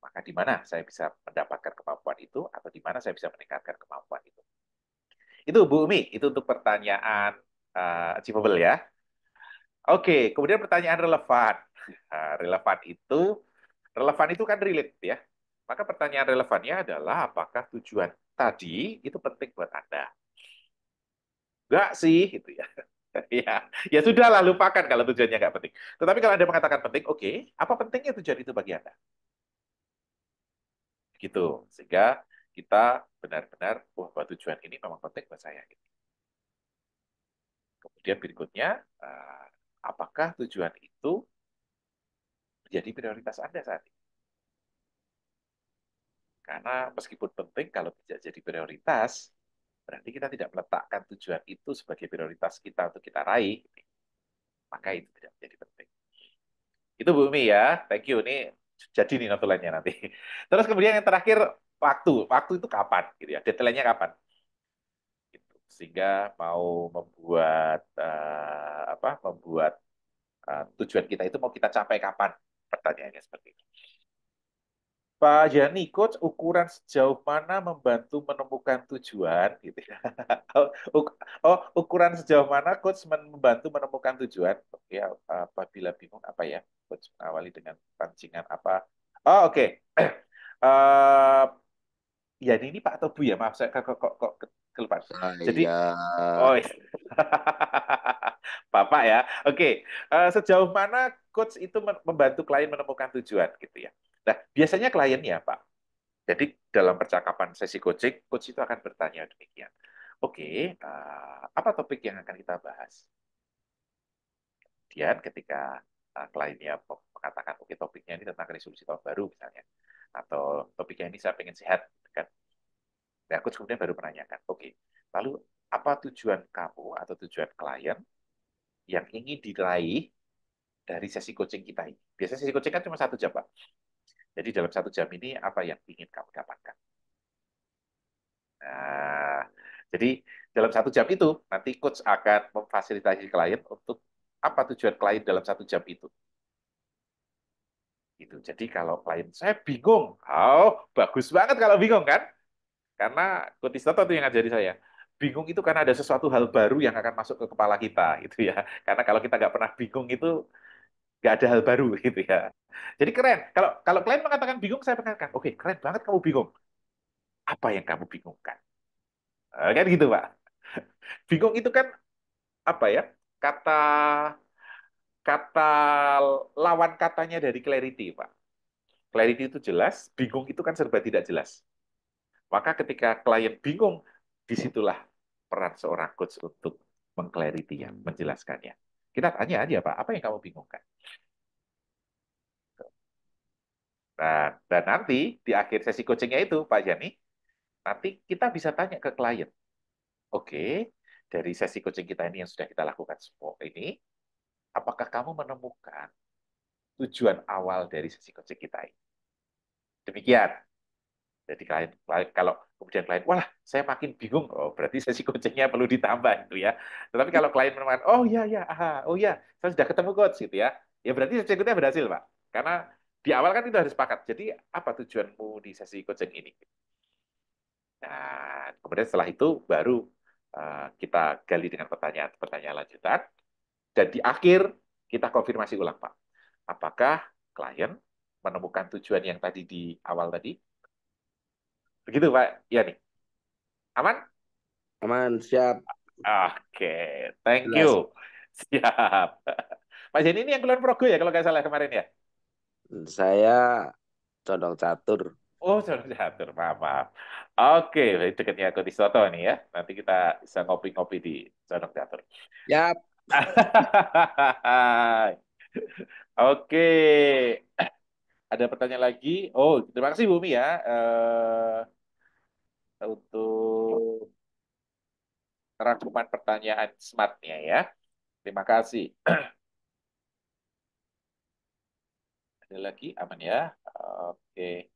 maka di mana saya bisa mendapatkan kemampuan itu, atau di mana saya bisa meningkatkan kemampuan itu. Itu Bu Umi, itu untuk pertanyaan achievable ya. Oke, kemudian pertanyaan relevan. Nah, relevan itu kan relate ya. Maka pertanyaan relevannya adalah apakah tujuan tadi itu penting buat Anda? Enggak sih, gitu ya. Ya, ya sudahlah, lupakan kalau tujuannya nggak penting. Tetapi kalau Anda mengatakan penting, oke, apa pentingnya tujuan itu bagi Anda? Gitu, sehingga kita benar-benar, wah, bahwa tujuan ini memang penting buat saya. Gitu. Kemudian berikutnya, apakah tujuan itu menjadi prioritas Anda saat ini? Karena meskipun penting, kalau tidak jadi prioritas, berarti kita tidak meletakkan tujuan itu sebagai prioritas kita untuk kita raih, maka itu tidak menjadi penting. Itu Bu Umi ya, thank you. Ini jadi nih notulennya nanti. Terus kemudian yang terakhir, waktu. Waktu itu kapan? Gitu ya. Deadline-nya kapan? Gitu. Sehingga mau membuat tujuan kita itu mau kita capai kapan? Pertanyaannya seperti itu. Pak Jani, coach ukuran sejauh mana membantu menemukan tujuan gitu ya. Ukuran sejauh mana coach membantu menemukan tujuan? Oke, apabila bingung apa ya? Coach mengawali dengan pancingan apa? Oh, oke. Eh, ya ini Pak atau Bu ya? Maaf saya kok kelupaan. Jadi Saya oh iya. Bapak ya. Oke. Sejauh mana coach itu membantu klien menemukan tujuan gitu ya. Nah, biasanya kliennya Pak. Jadi dalam percakapan sesi coaching, coach itu akan bertanya demikian. Oke, apa topik yang akan kita bahas? Kemudian ketika kliennya mengatakan, oke topiknya ini tentang resolusi tahun baru misalnya, atau topiknya ini saya pengen sehat, kan? Nah, coach kemudian baru menanyakan, oke, lalu apa tujuan kamu atau tujuan klien yang ingin diraih dari sesi coaching kita ini? Biasanya sesi coaching kan cuma 1 jam, Pak. Jadi dalam 1 jam ini apa yang ingin kamu dapatkan? Nah, jadi dalam 1 jam itu nanti coach akan memfasilitasi klien untuk apa tujuan klien dalam 1 jam itu. Gitu. Jadi kalau klien saya bingung, oh bagus banget kalau bingung kan? Karena Coach Istoto itu yang ngajari saya. Bingung itu karena ada sesuatu hal baru yang akan masuk ke kepala kita, gitu ya. Karena kalau kita nggak pernah bingung itu nggak ada hal baru, gitu ya. Jadi keren. Kalau kalau klien mengatakan bingung, saya mengatakan, oke, keren banget kamu bingung. Apa yang kamu bingungkan? Kan gitu, Pak. Bingung itu kan apa ya? Kata kata lawan katanya dari clarity, Pak. Clarity itu jelas, bingung itu kan serba tidak jelas. Maka ketika klien bingung, disitulah peran seorang coach untuk mengklaritinya, menjelaskannya. Kita tanya aja, Pak, apa yang kamu bingungkan? Dan nanti di akhir sesi coachingnya itu, Pak Jani, nanti kita bisa tanya ke klien. Oke, dari sesi coaching kita ini yang sudah kita lakukan semua ini, apakah kamu menemukan tujuan awal dari sesi coaching kita ini? Demikian. Jadi kalau kemudian klien, wah saya makin bingung, oh berarti sesi coachingnya perlu ditambah gitu ya. Tetapi kalau klien menemukan, oh ya ya, aha, oh ya, saya sudah ketemu coach gitu ya, ya berarti sesi coachingnya berhasil Pak. Karena di awal kan kita harus sepakat. Jadi apa tujuanmu di sesi coaching ini? Nah, kemudian setelah itu baru kita gali dengan pertanyaan-pertanyaan lanjutan. Dan di akhir kita konfirmasi ulang Pak. Apakah klien menemukan tujuan yang tadi di awal tadi? Begitu Pak. Ya nih. Aman? aman, siap, Oke, thank you. jelas. Siap. Pak Jenny ini yang keluar progo ya kalau nggak salah kemarin ya? Saya condong catur. Oh, saudara catur, maaf, maaf. Oke, dekatnya aku di Soto nih ya. Nanti kita bisa ngopi-ngopi di Condong Catur. Siap. Oke. Ada pertanyaan lagi? Oh, terima kasih Bumi ya untuk rangkuman pertanyaan smartnya ya. Terima kasih. Ada lagi? Aman ya? Oke.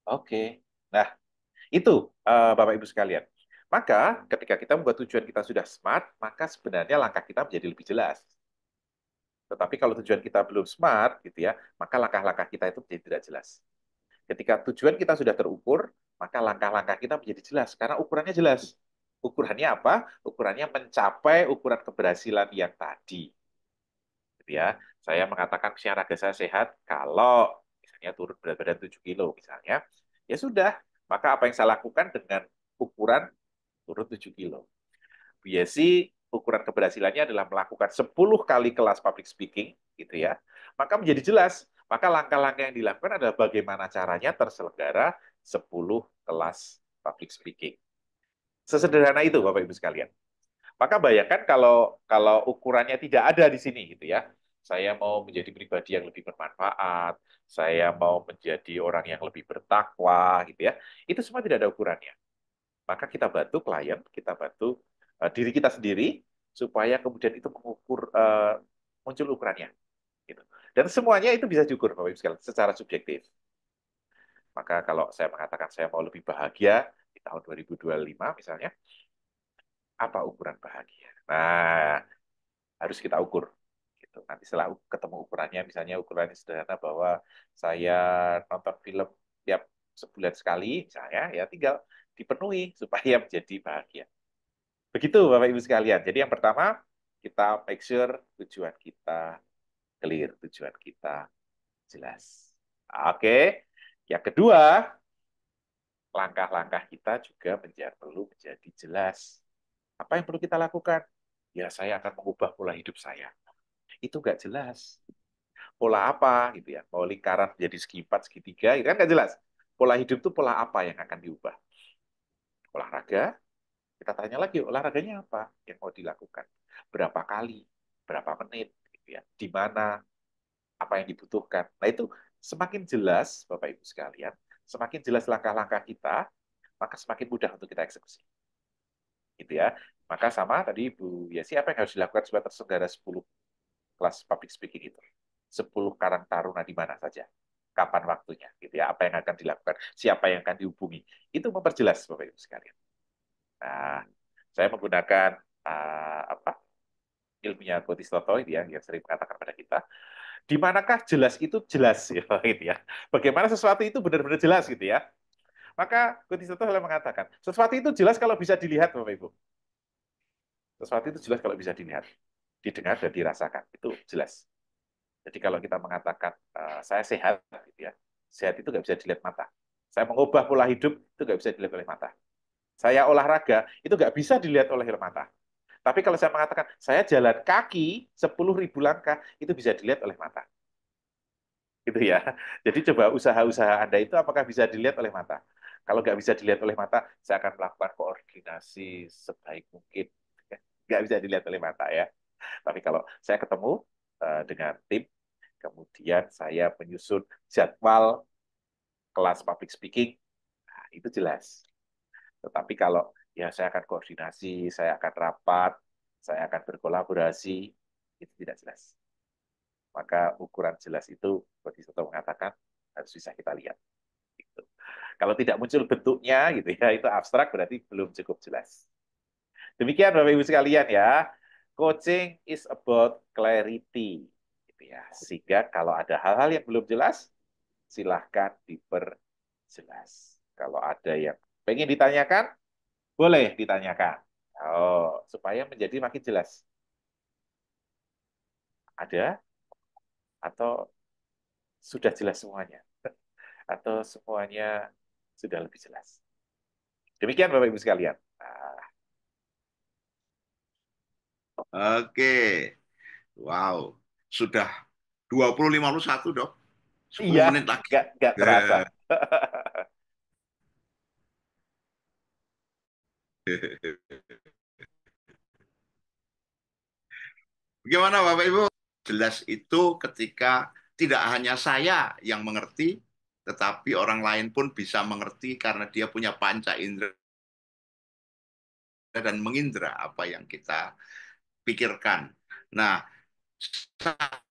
Oke. Nah, itu Bapak Ibu sekalian. Maka ketika kita membuat tujuan kita sudah smart, maka sebenarnya langkah kita menjadi lebih jelas. Tetapi kalau tujuan kita belum smart, gitu ya, maka langkah-langkah kita itu menjadi tidak jelas. Ketika tujuan kita sudah terukur, maka langkah-langkah kita menjadi jelas karena ukurannya jelas. Ukurannya apa? Ukurannya mencapai ukuran keberhasilan yang tadi. Gitu ya. Saya mengatakan misalnya raga saya sehat kalau misalnya turun berat badan 7 kilo misalnya, ya sudah, maka apa yang saya lakukan dengan ukuran turun 7 kilo. Biasi ukuran keberhasilannya adalah melakukan 10 kali kelas public speaking, gitu ya. Maka menjadi jelas, maka langkah-langkah yang dilakukan adalah bagaimana caranya terselenggara 10 kelas public speaking. Sesederhana itu Bapak Ibu sekalian. Maka bayangkan kalau kalau ukurannya tidak ada di sini gitu ya. Saya mau menjadi pribadi yang lebih bermanfaat, saya mau menjadi orang yang lebih bertakwa gitu ya. Itu semua tidak ada ukurannya. Maka kita bantu klien, kita bantu diri kita sendiri supaya kemudian itu mengukur muncul ukurannya gitu. Dan semuanya itu bisa diukur Bapak Ibu sekalian secara subjektif. Maka kalau saya mengatakan saya mau lebih bahagia di tahun 2025 misalnya, apa ukuran bahagia? Nah, harus kita ukur gitu. Nanti setelah ketemu ukurannya, misalnya ukurannya sederhana bahwa saya nonton film tiap sebulan sekali, misalnya ya tinggal dipenuhi supaya menjadi bahagia. Begitu Bapak Ibu sekalian. Jadi yang pertama kita make sure tujuan kita clear, tujuan kita jelas. Oke. Yang kedua, langkah-langkah kita juga perlu menjadi jelas. Apa yang perlu kita lakukan? Ya saya akan mengubah pola hidup saya. Itu nggak jelas. Pola apa gitu ya? Mau lingkaran menjadi segi 4, segitiga, itu kan nggak jelas. Pola hidup itu pola apa yang akan diubah? Olahraga, kita tanya lagi, olahraganya apa yang mau dilakukan? Berapa kali? Berapa menit? Gitu ya. Di mana? Apa yang dibutuhkan? Nah itu semakin jelas, Bapak Ibu sekalian, semakin jelas langkah-langkah kita, maka semakin mudah untuk kita eksekusi. Gitu ya. Maka sama tadi Bu Yesi, apa yang harus dilakukan supaya terselenggara 10 kelas public speaking itu? 10 karang taruna di mana saja? Kapan waktunya? Gitu ya. Apa yang akan dilakukan? Siapa yang akan dihubungi? Itu memperjelas, Bapak Ibu sekalian. Nah, saya menggunakan apa ilmunya Coach Toto ya, yang sering mengatakan pada kita, di manakah jelas itu jelas ya, gitu ya. Bagaimana sesuatu itu benar-benar jelas gitu ya. Maka Coach Toto selalu mengatakan, sesuatu itu jelas kalau bisa dilihat, Bapak Ibu. Sesuatu itu jelas kalau bisa dilihat, didengar dan dirasakan. Itu jelas. Jadi kalau kita mengatakan saya sehat, gitu ya, sehat itu nggak bisa dilihat mata. Saya mengubah pola hidup itu nggak bisa dilihat oleh mata. Saya olahraga itu nggak bisa dilihat oleh mata. Tapi kalau saya mengatakan saya jalan kaki 10.000 langkah itu bisa dilihat oleh mata. Gitu ya. Jadi coba usaha-usaha Anda itu apakah bisa dilihat oleh mata? Kalau nggak bisa dilihat oleh mata, saya akan melakukan koordinasi sebaik mungkin. Nggak bisa dilihat oleh mata ya. Tapi kalau saya ketemu dengan tim, kemudian saya menyusun jadwal kelas public speaking, nah, itu jelas. Tetapi kalau ya saya akan koordinasi, saya akan rapat, saya akan berkolaborasi, itu tidak jelas. Maka ukuran jelas itu, seperti saya mengatakan, harus bisa kita lihat. Gitu. Kalau tidak muncul bentuknya, gitu ya, itu abstrak berarti belum cukup jelas. Demikian Bapak Ibu sekalian ya. Coaching is about clarity. Gitu ya. Sehingga kalau ada hal-hal yang belum jelas, silahkan diperjelas. Kalau ada yang pengen ditanyakan, boleh ditanyakan. Oh, supaya menjadi makin jelas. Ada atau sudah jelas semuanya? Atau semuanya sudah lebih jelas? Demikian Bapak Ibu sekalian. Nah, Oke, wow, sudah 20.51 dok, 10 iya, menit lagi. nggak terasa. Bagaimana Bapak Ibu? Jelas itu ketika tidak hanya saya yang mengerti, tetapi orang lain pun bisa mengerti karena dia punya panca indera dan mengindra apa yang kita pikirkan. Nah, saat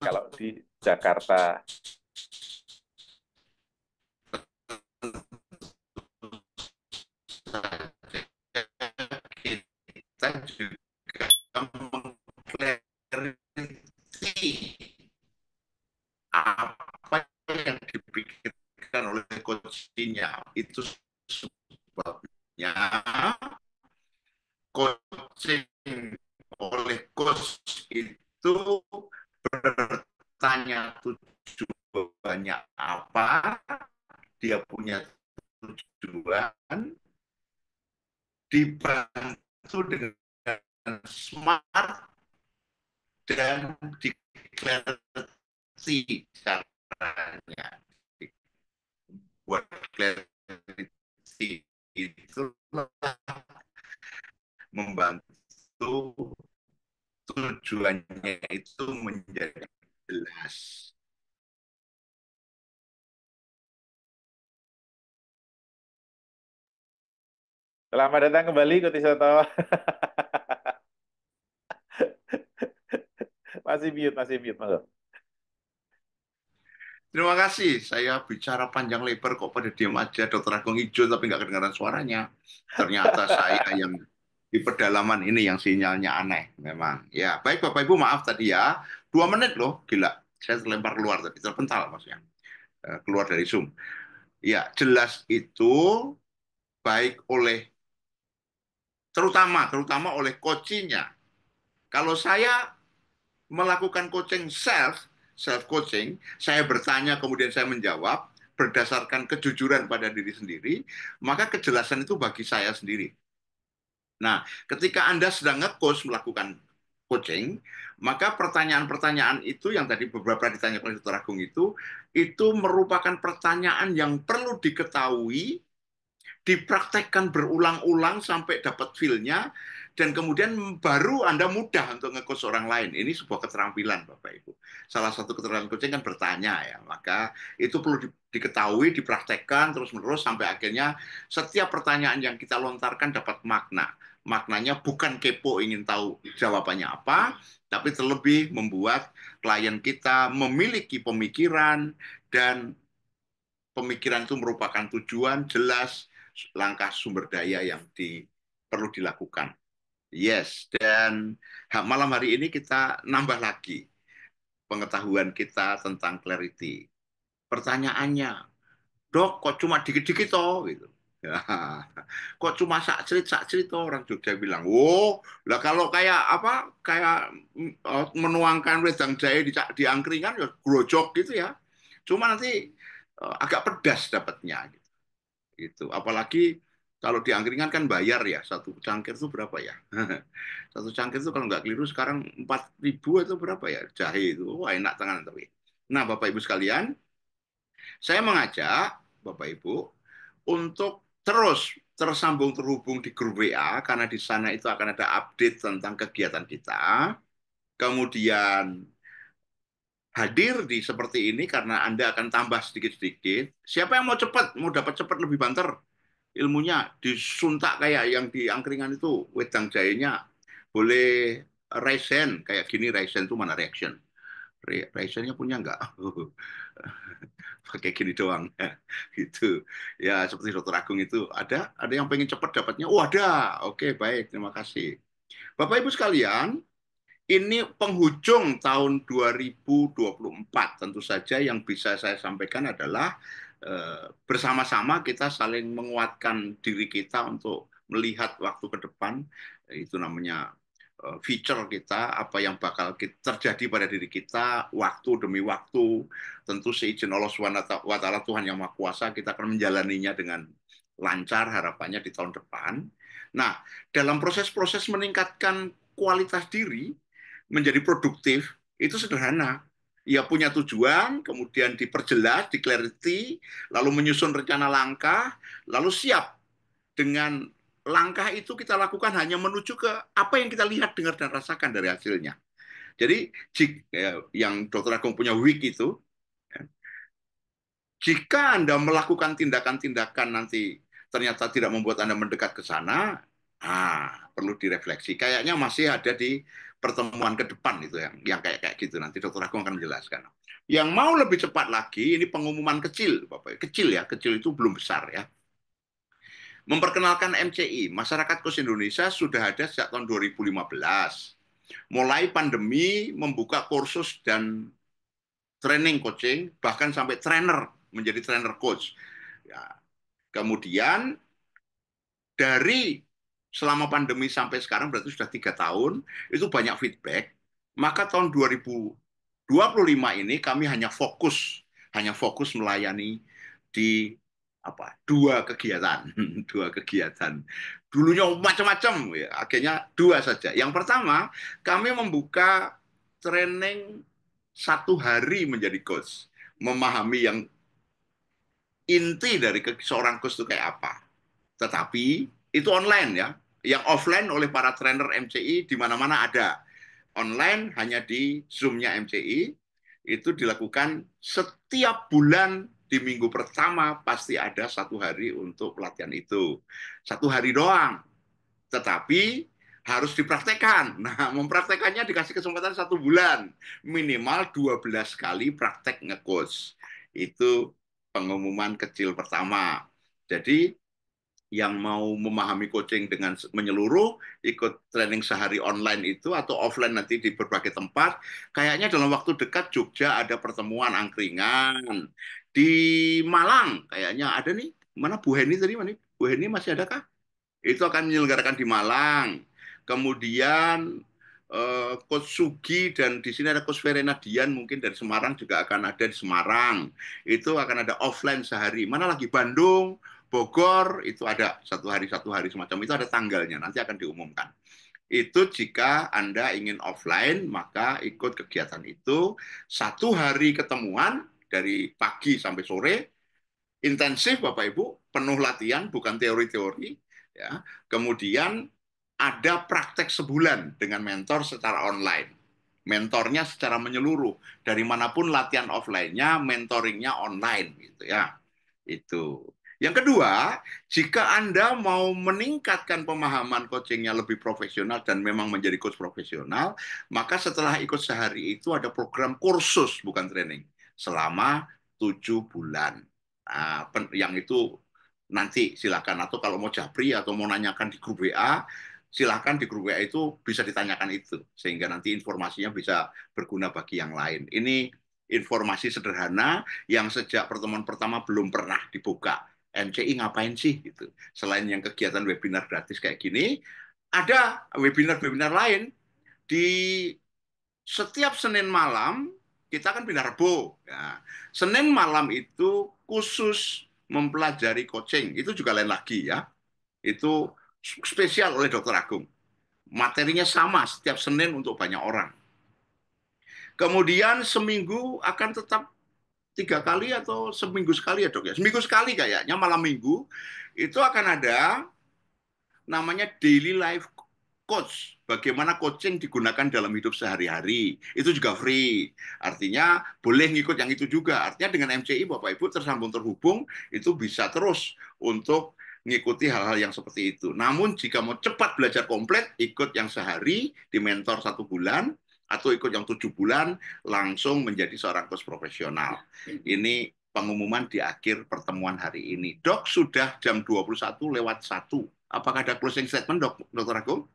Kalau di Jakarta, kita juga mengklarifikasi apa yang dipikirkan oleh coachnya. Itu sebabnya coaching oleh coach itu bertanya tujuannya apa, dia punya tujuan, dibantu dengan smart dan deklarasi caranya. Buat clarity itu membantu tujuannya itu menjadi jelas. selamat datang kembali Coach Soto. Masih mute, Mas. Terima kasih. Saya bicara panjang lebar kok pada diam aja. Dokter Agung hijau tapi nggak kedengaran suaranya. Ternyata saya yang di pedalaman ini yang sinyalnya aneh memang. Ya, baik Bapak Ibu, maaf tadi ya. 2 menit loh, gila. Saya terlempar keluar tadi, terpental maksudnya. Keluar dari Zoom. Ya, jelas itu baik oleh terutama oleh coachingnya. Kalau saya melakukan coaching self coaching, saya bertanya kemudian saya menjawab berdasarkan kejujuran pada diri sendiri, maka kejelasan itu bagi saya sendiri. Nah, ketika Anda sedang nge-coach melakukan coaching, maka pertanyaan-pertanyaan itu yang tadi beberapa ditanyakan oleh Dr. Agung itu merupakan pertanyaan yang perlu diketahui, dipraktekkan berulang-ulang sampai dapat feel-nya, dan kemudian baru Anda mudah untuk nge-coach orang lain. Ini sebuah keterampilan, Bapak Ibu. Salah satu keterampilan coaching kan bertanya ya, maka itu perlu diketahui, dipraktekkan terus-menerus sampai akhirnya setiap pertanyaan yang kita lontarkan dapat makna. Maknanya bukan kepo ingin tahu jawabannya apa, tapi terlebih membuat klien kita memiliki pemikiran, dan pemikiran itu merupakan tujuan jelas langkah sumber daya yang perlu dilakukan. Yes, dan malam hari ini kita nambah lagi pengetahuan kita tentang clarity. Pertanyaannya, Dok, kok cuma dikit-dikit toh? Gitu. Ya, kok cuma sak cerit toh? Orang Jogja bilang, oh, lah kalau kayak apa, kayak menuangkan wedang jahe di angkringan, ya grojok gitu ya. Cuma nanti agak pedas dapatnya. Gitu. Apalagi kalau di angkringan kan bayar ya, satu cangkir itu berapa ya? Satu cangkir itu kalau nggak keliru sekarang 4.000 itu berapa ya? Jahe itu, wah enak tangan tapi. Nah Bapak Ibu sekalian, saya mengajak Bapak Ibu untuk terus tersambung terhubung di grup WA karena di sana itu akan ada update tentang kegiatan kita. Kemudian hadir di seperti ini karena Anda akan tambah sedikit-sedikit. Siapa yang mau cepat, mau dapat cepat lebih banter ilmunya, disuntak kayak yang di angkringan itu, wedang jahenya, boleh raise hand, kayak gini raise hand itu mana reaction? Raise hand-nya punya nggak? Pakai gini doang. Gitu. Ya, seperti Dokter Agung itu, ada yang pengen cepat dapatnya? Oh ada, oke baik, terima kasih. Bapak Ibu sekalian, ini penghujung tahun 2024. Tentu saja yang bisa saya sampaikan adalah bersama-sama kita saling menguatkan diri kita untuk melihat waktu ke depan. Itu namanya feature kita, apa yang bakal terjadi pada diri kita, waktu demi waktu. Tentu seizin Allah SWT Tuhan Yang Maha Kuasa, kita akan menjalaninya dengan lancar harapannya di tahun depan. Nah, dalam proses-proses meningkatkan kualitas diri, menjadi produktif, Itu sederhana. Ia punya tujuan, kemudian diperjelas, di-clarity, lalu menyusun rencana langkah, lalu siap dengan langkah itu kita lakukan hanya menuju ke apa yang kita lihat, dengar, dan rasakan dari hasilnya. Jadi yang Dr. Agung punya week itu, jika Anda melakukan tindakan-tindakan nanti ternyata tidak membuat Anda mendekat ke sana, perlu direfleksi. Kayaknya masih ada di pertemuan ke depan itu yang kayak gitu. Nanti Dr. Agung akan menjelaskan. Yang mau lebih cepat lagi, ini pengumuman kecil, Bapak. Kecil ya, kecil itu belum besar ya. Memperkenalkan MCI, Masyarakat Coach Indonesia sudah ada sejak tahun 2015. Mulai pandemi membuka kursus dan training coaching, bahkan sampai trainer, menjadi trainer coach. Ya. Kemudian dari selama pandemi sampai sekarang berarti sudah 3 tahun, itu banyak feedback. Maka tahun 2025 ini kami hanya fokus melayani di dua kegiatan, dua kegiatan. Dulunya macam-macam, ya, akhirnya dua saja. Yang pertama, kami membuka training 1 hari menjadi coach, memahami yang inti dari seorang coach itu kayak apa. Tetapi itu online ya. Yang offline oleh para trainer MCI di mana-mana ada. Online hanya di Zoom-nya MCI. Itu dilakukan setiap bulan di minggu pertama pasti ada 1 hari untuk pelatihan itu. 1 hari doang. Tetapi harus dipraktekkan. Nah, mempraktekannya dikasih kesempatan 1 bulan. Minimal 12 kali praktek nge-coach. Itu pengumuman kecil pertama. Jadi yang mau memahami coaching dengan menyeluruh, ikut training sehari online itu atau offline nanti di berbagai tempat, kayaknya dalam waktu dekat Jogja ada pertemuan angkringan. Di Malang kayaknya ada nih. Mana Bu Heni tadi? Mana? Bu Heni masih adakah? Itu akan menyelenggarakan di Malang. Kemudian Coach Sugi dan di sini ada Coach Verena Dian mungkin dari Semarang juga akan ada di Semarang. Itu akan ada offline sehari. Mana lagi Bandung, Bogor itu ada 1 hari semacam itu ada tanggalnya nanti akan diumumkan. Itu jika Anda ingin offline maka ikut kegiatan itu 1 hari ketemuan dari pagi sampai sore intensif Bapak Ibu, penuh latihan, bukan teori-teori. Ya. Kemudian ada praktek sebulan dengan mentor secara online. Mentornya secara menyeluruh. Dari manapun latihan offline-nya, mentoringnya online. Gitu ya. Itu. Yang kedua, jika Anda mau meningkatkan pemahaman coachingnya lebih profesional dan memang menjadi coach profesional, maka setelah ikut sehari itu ada program kursus, bukan training, selama 7 bulan. Nah, yang itu nanti silakan atau kalau mau japri atau mau nanyakan di grup WA, silakan di grup WA itu bisa ditanyakan itu sehingga nanti informasinya bisa berguna bagi yang lain. Ini informasi sederhana yang sejak pertemuan pertama belum pernah dibuka. MCI ngapain sih gitu. Selain yang kegiatan webinar gratis kayak gini, ada webinar-webinar lain di setiap Senin malam kita kan pindah Rebo. Ya. Senin malam itu khusus mempelajari coaching. Itu juga lain lagi ya. Itu spesial oleh Dr. Agung. Materinya sama setiap Senin untuk banyak orang. Kemudian seminggu akan tetap 3 kali atau seminggu sekali ya dok ya. Seminggu sekali kayaknya malam minggu itu akan ada namanya daily life coach. Bagaimana coaching digunakan dalam hidup sehari-hari. Itu juga free. Artinya boleh ngikut yang itu juga. Artinya dengan MCI Bapak Ibu tersambung terhubung, itu bisa terus untuk mengikuti hal-hal yang seperti itu. Namun jika mau cepat belajar komplit, ikut yang sehari, di mentor 1 bulan, atau ikut yang 7 bulan, langsung menjadi seorang coach profesional. Ini pengumuman di akhir pertemuan hari ini. Dok, sudah jam 21:01. Apakah ada closing statement, Dr. Agung?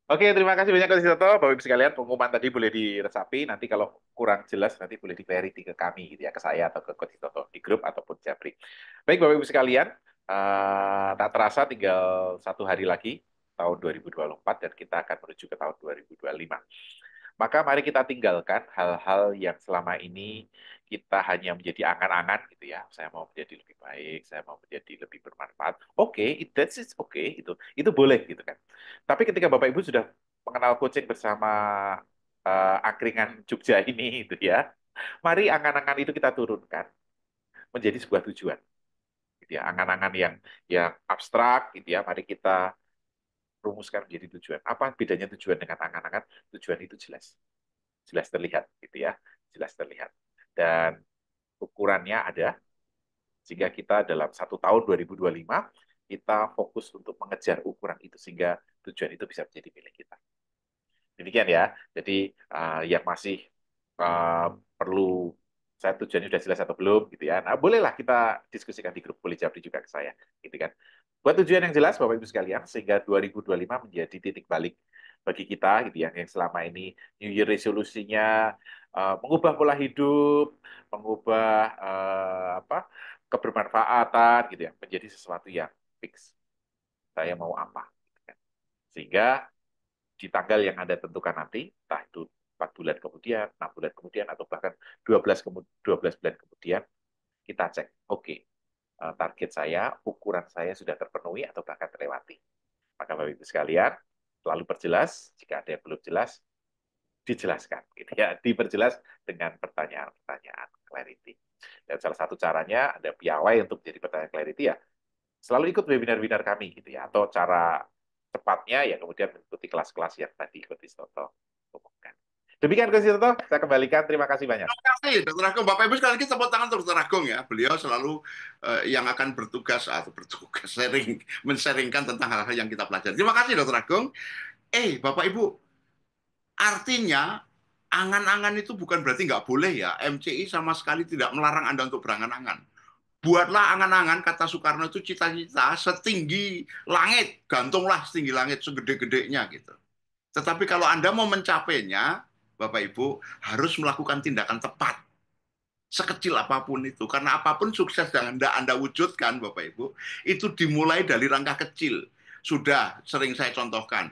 Oke, terima kasih banyak Coach Toto. Bapak Ibu sekalian, pengumuman tadi boleh diresapi. Nanti kalau kurang jelas, nanti boleh di-clarity ke kami, gitu ya, ke saya atau ke Coach Toto di grup ataupun Japri. Baik, Bapak Ibu sekalian, tak terasa tinggal 1 hari lagi tahun 2024 dan kita akan menuju ke tahun 2025. Maka mari kita tinggalkan hal-hal yang selama ini kita hanya menjadi angan-angan gitu ya. Saya mau menjadi lebih baik, saya mau menjadi lebih bermanfaat. Oke, that's it, oke, itu boleh gitu kan. Tapi ketika Bapak Ibu sudah mengenal coaching bersama angkringan Jogja ini, gitu ya. Mari angan-angan itu kita turunkan menjadi sebuah tujuan, gitu ya. Angan-angan yang abstrak, gitu ya. Mari kita rumuskan menjadi tujuan. Apa bedanya tujuan dengan angan-angan? Tujuan itu jelas, jelas terlihat, gitu ya, jelas terlihat. Dan ukurannya ada, sehingga kita dalam 1 tahun 2025 kita fokus untuk mengejar ukuran itu sehingga tujuan itu bisa menjadi milik kita. Demikian ya. Jadi yang masih perlu saya tujuannya sudah jelas atau belum gitu ya. Nah, bolehlah kita diskusikan di grup, boleh japri juga ke saya gitu kan. Buat tujuan yang jelas Bapak Ibu sekalian sehingga 2025 menjadi titik balik bagi kita gitu ya yang selama ini New Year resolusinya mengubah pola hidup, mengubah apa kebermanfaatan gitu ya menjadi sesuatu yang fix. Saya mau apa gitu kan. Sehingga di tanggal yang Anda tentukan nanti, entah itu 4 bulan kemudian, 6 bulan kemudian, atau bahkan 12 bulan kemudian, kita cek, oke, target saya, ukuran saya sudah terpenuhi atau bahkan terlewati. Maka Bapak Ibu sekalian, selalu perjelas, jika ada yang belum jelas, dijelaskan. Gitu ya. Diperjelas dengan pertanyaan-pertanyaan clarity. Dan salah satu caranya, ada piawai untuk menjadi pertanyaan clarity ya, selalu ikut webinar-webinar kami gitu ya, atau cara cepatnya ya kemudian mengikuti kelas-kelas yang tadi Coach Toto umumkan. Demikian Coach Toto, saya kembalikan. Terima kasih banyak. Terima kasih Dr. Agung. Bapak Ibu sekali lagi tepuk tangan untuk Dr. Agung ya. Beliau selalu yang akan bertugas atau bertugas men-sharingkan tentang hal-hal yang kita pelajari. Terima kasih Dr. Agung. Bapak Ibu, artinya angan-angan itu bukan berarti nggak boleh ya. MCI sama sekali tidak melarang Anda untuk berangan-angan. Buatlah angan-angan, kata Soekarno itu cita-cita setinggi langit, gantunglah setinggi langit segede-gedenya gitu. Tetapi kalau Anda mau mencapainya, Bapak Ibu harus melakukan tindakan tepat. Sekecil apapun itu, karena apapun sukses yang Anda wujudkan, Bapak Ibu, itu dimulai dari langkah kecil. Sudah sering saya contohkan.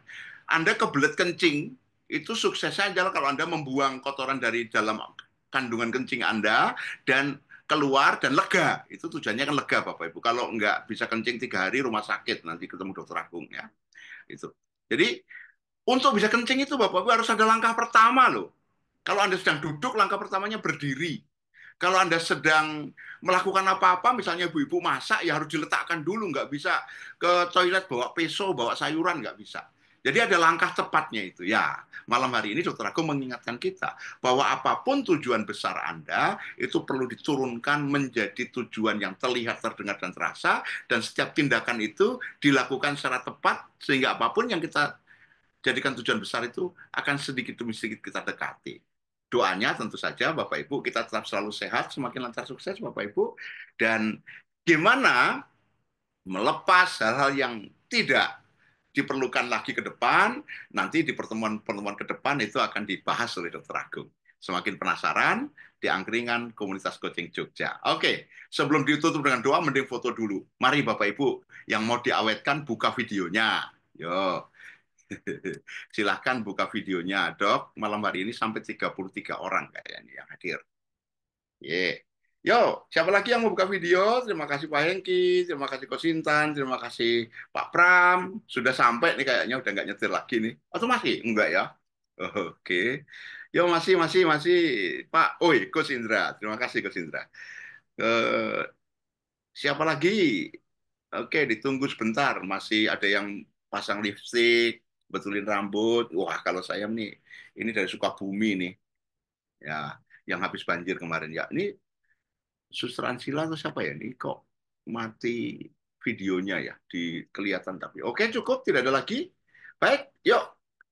Anda kebelet kencing, itu suksesnya adalah kalau Anda membuang kotoran dari dalam kandungan kencing Anda dan keluar dan lega. Itu tujuannya kan lega Bapak Ibu. Kalau nggak bisa kencing 3 hari rumah sakit, nanti ketemu dokter Agung ya. Itu. Jadi untuk bisa kencing itu Bapak Ibu harus ada langkah pertama loh. Kalau Anda sedang duduk, langkah pertamanya berdiri. Kalau Anda sedang melakukan apa-apa, misalnya ibu-ibu masak, ya harus diletakkan dulu. Nggak bisa ke toilet bawa peso, bawa sayuran, nggak bisa. Jadi ada langkah tepatnya itu. Ya, malam hari ini Dr. Agung mengingatkan kita bahwa apapun tujuan besar Anda, itu perlu diturunkan menjadi tujuan yang terlihat, terdengar, dan terasa. Dan setiap tindakan itu dilakukan secara tepat, sehingga apapun yang kita jadikan tujuan besar itu akan sedikit demi sedikit kita dekati. Doanya tentu saja Bapak Ibu kita tetap selalu sehat, semakin lancar sukses Bapak Ibu. Dan gimana melepas hal-hal yang tidak diperlukan lagi ke depan, nanti di pertemuan-pertemuan ke depan itu akan dibahas oleh Dr. Agung. Semakin penasaran, di angkringan komunitas coaching Jogja. Oke, sebelum ditutup dengan doa, mending foto dulu. Mari Bapak Ibu, yang mau diawetkan buka videonya. Yo, silahkan buka videonya, Dok. Malam hari ini sampai 33 orang kayaknya yang hadir. Yo, siapa lagi yang mau buka video? Terima kasih Pak Hengki, terima kasih Ko Sintan, terima kasih Pak Pram. Sudah sampai nih kayaknya, udah nggak nyetir lagi nih. Atau masih? Enggak ya? Oke. Yo, masih. Pak, Coach Indra. Terima kasih Coach Indra. Siapa lagi? Oke, ditunggu sebentar. Masih ada yang pasang lipstick, betulin rambut. Wah, kalau saya nih, ini dari Sukabumi nih. Ya, yang habis banjir kemarin. Ya, ini Suster Ansila atau siapa ya? Ini kok mati videonya ya? Di kelihatan tapi. Oke, cukup. Tidak ada lagi. Baik, yuk.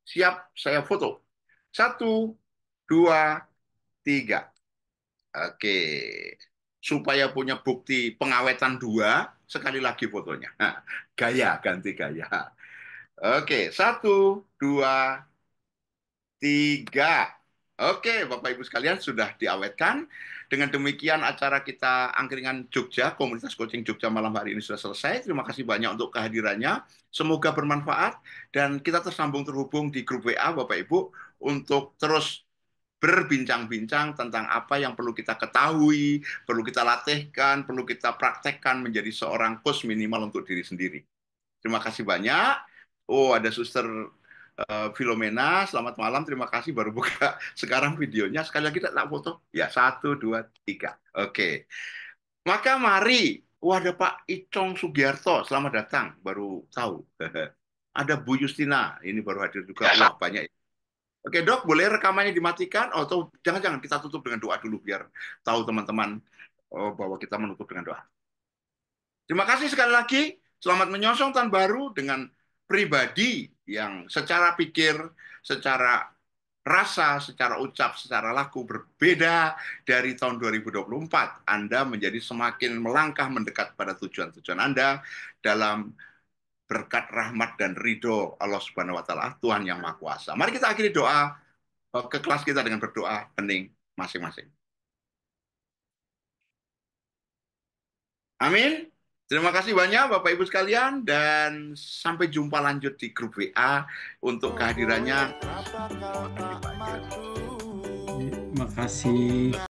Siap, saya foto. 1, 2, 3. Oke. Supaya punya bukti pengawetan 2, sekali lagi fotonya. Nah, gaya, ganti gaya. Oke, 1, 2, 3. Oke, Bapak Ibu sekalian sudah diawetkan. Dengan demikian acara kita Angkringan Jogja, Komunitas Coaching Jogja malam hari ini sudah selesai. Terima kasih banyak untuk kehadirannya. Semoga bermanfaat dan kita tersambung terhubung di grup WA Bapak Ibu untuk terus berbincang-bincang tentang apa yang perlu kita ketahui, perlu kita latihkan, perlu kita praktekkan menjadi seorang coach minimal untuk diri sendiri. Terima kasih banyak. Oh, ada Suster Filomena, selamat malam. Terima kasih baru buka sekarang videonya. Sekali lagi tak foto. Ya, 1, 2, 3. Oke. Maka mari. Wah, ada Pak Icong Sugiarto. Selamat datang. Baru tahu. Ada Bu Justina. Ini baru hadir juga. Wah, banyak. Oke, Dok, boleh rekamannya dimatikan? Atau jangan-jangan kita tutup dengan doa dulu biar tahu teman-teman bahwa kita menutup dengan doa. Terima kasih sekali lagi. Selamat menyongsong tahun baru dengan pribadi yang secara pikir, secara rasa, secara ucap, secara laku berbeda dari tahun 2024. Anda menjadi semakin melangkah mendekat pada tujuan-tujuan Anda dalam berkat rahmat dan ridho Allah Subhanahu wa Ta'ala, Tuhan yang Maha Kuasa. Mari kita akhiri doa ke kelas kita dengan berdoa hening masing-masing. Amin. Terima kasih banyak Bapak Ibu sekalian dan sampai jumpa lanjut di grup WA untuk kehadirannya. Terima kasih.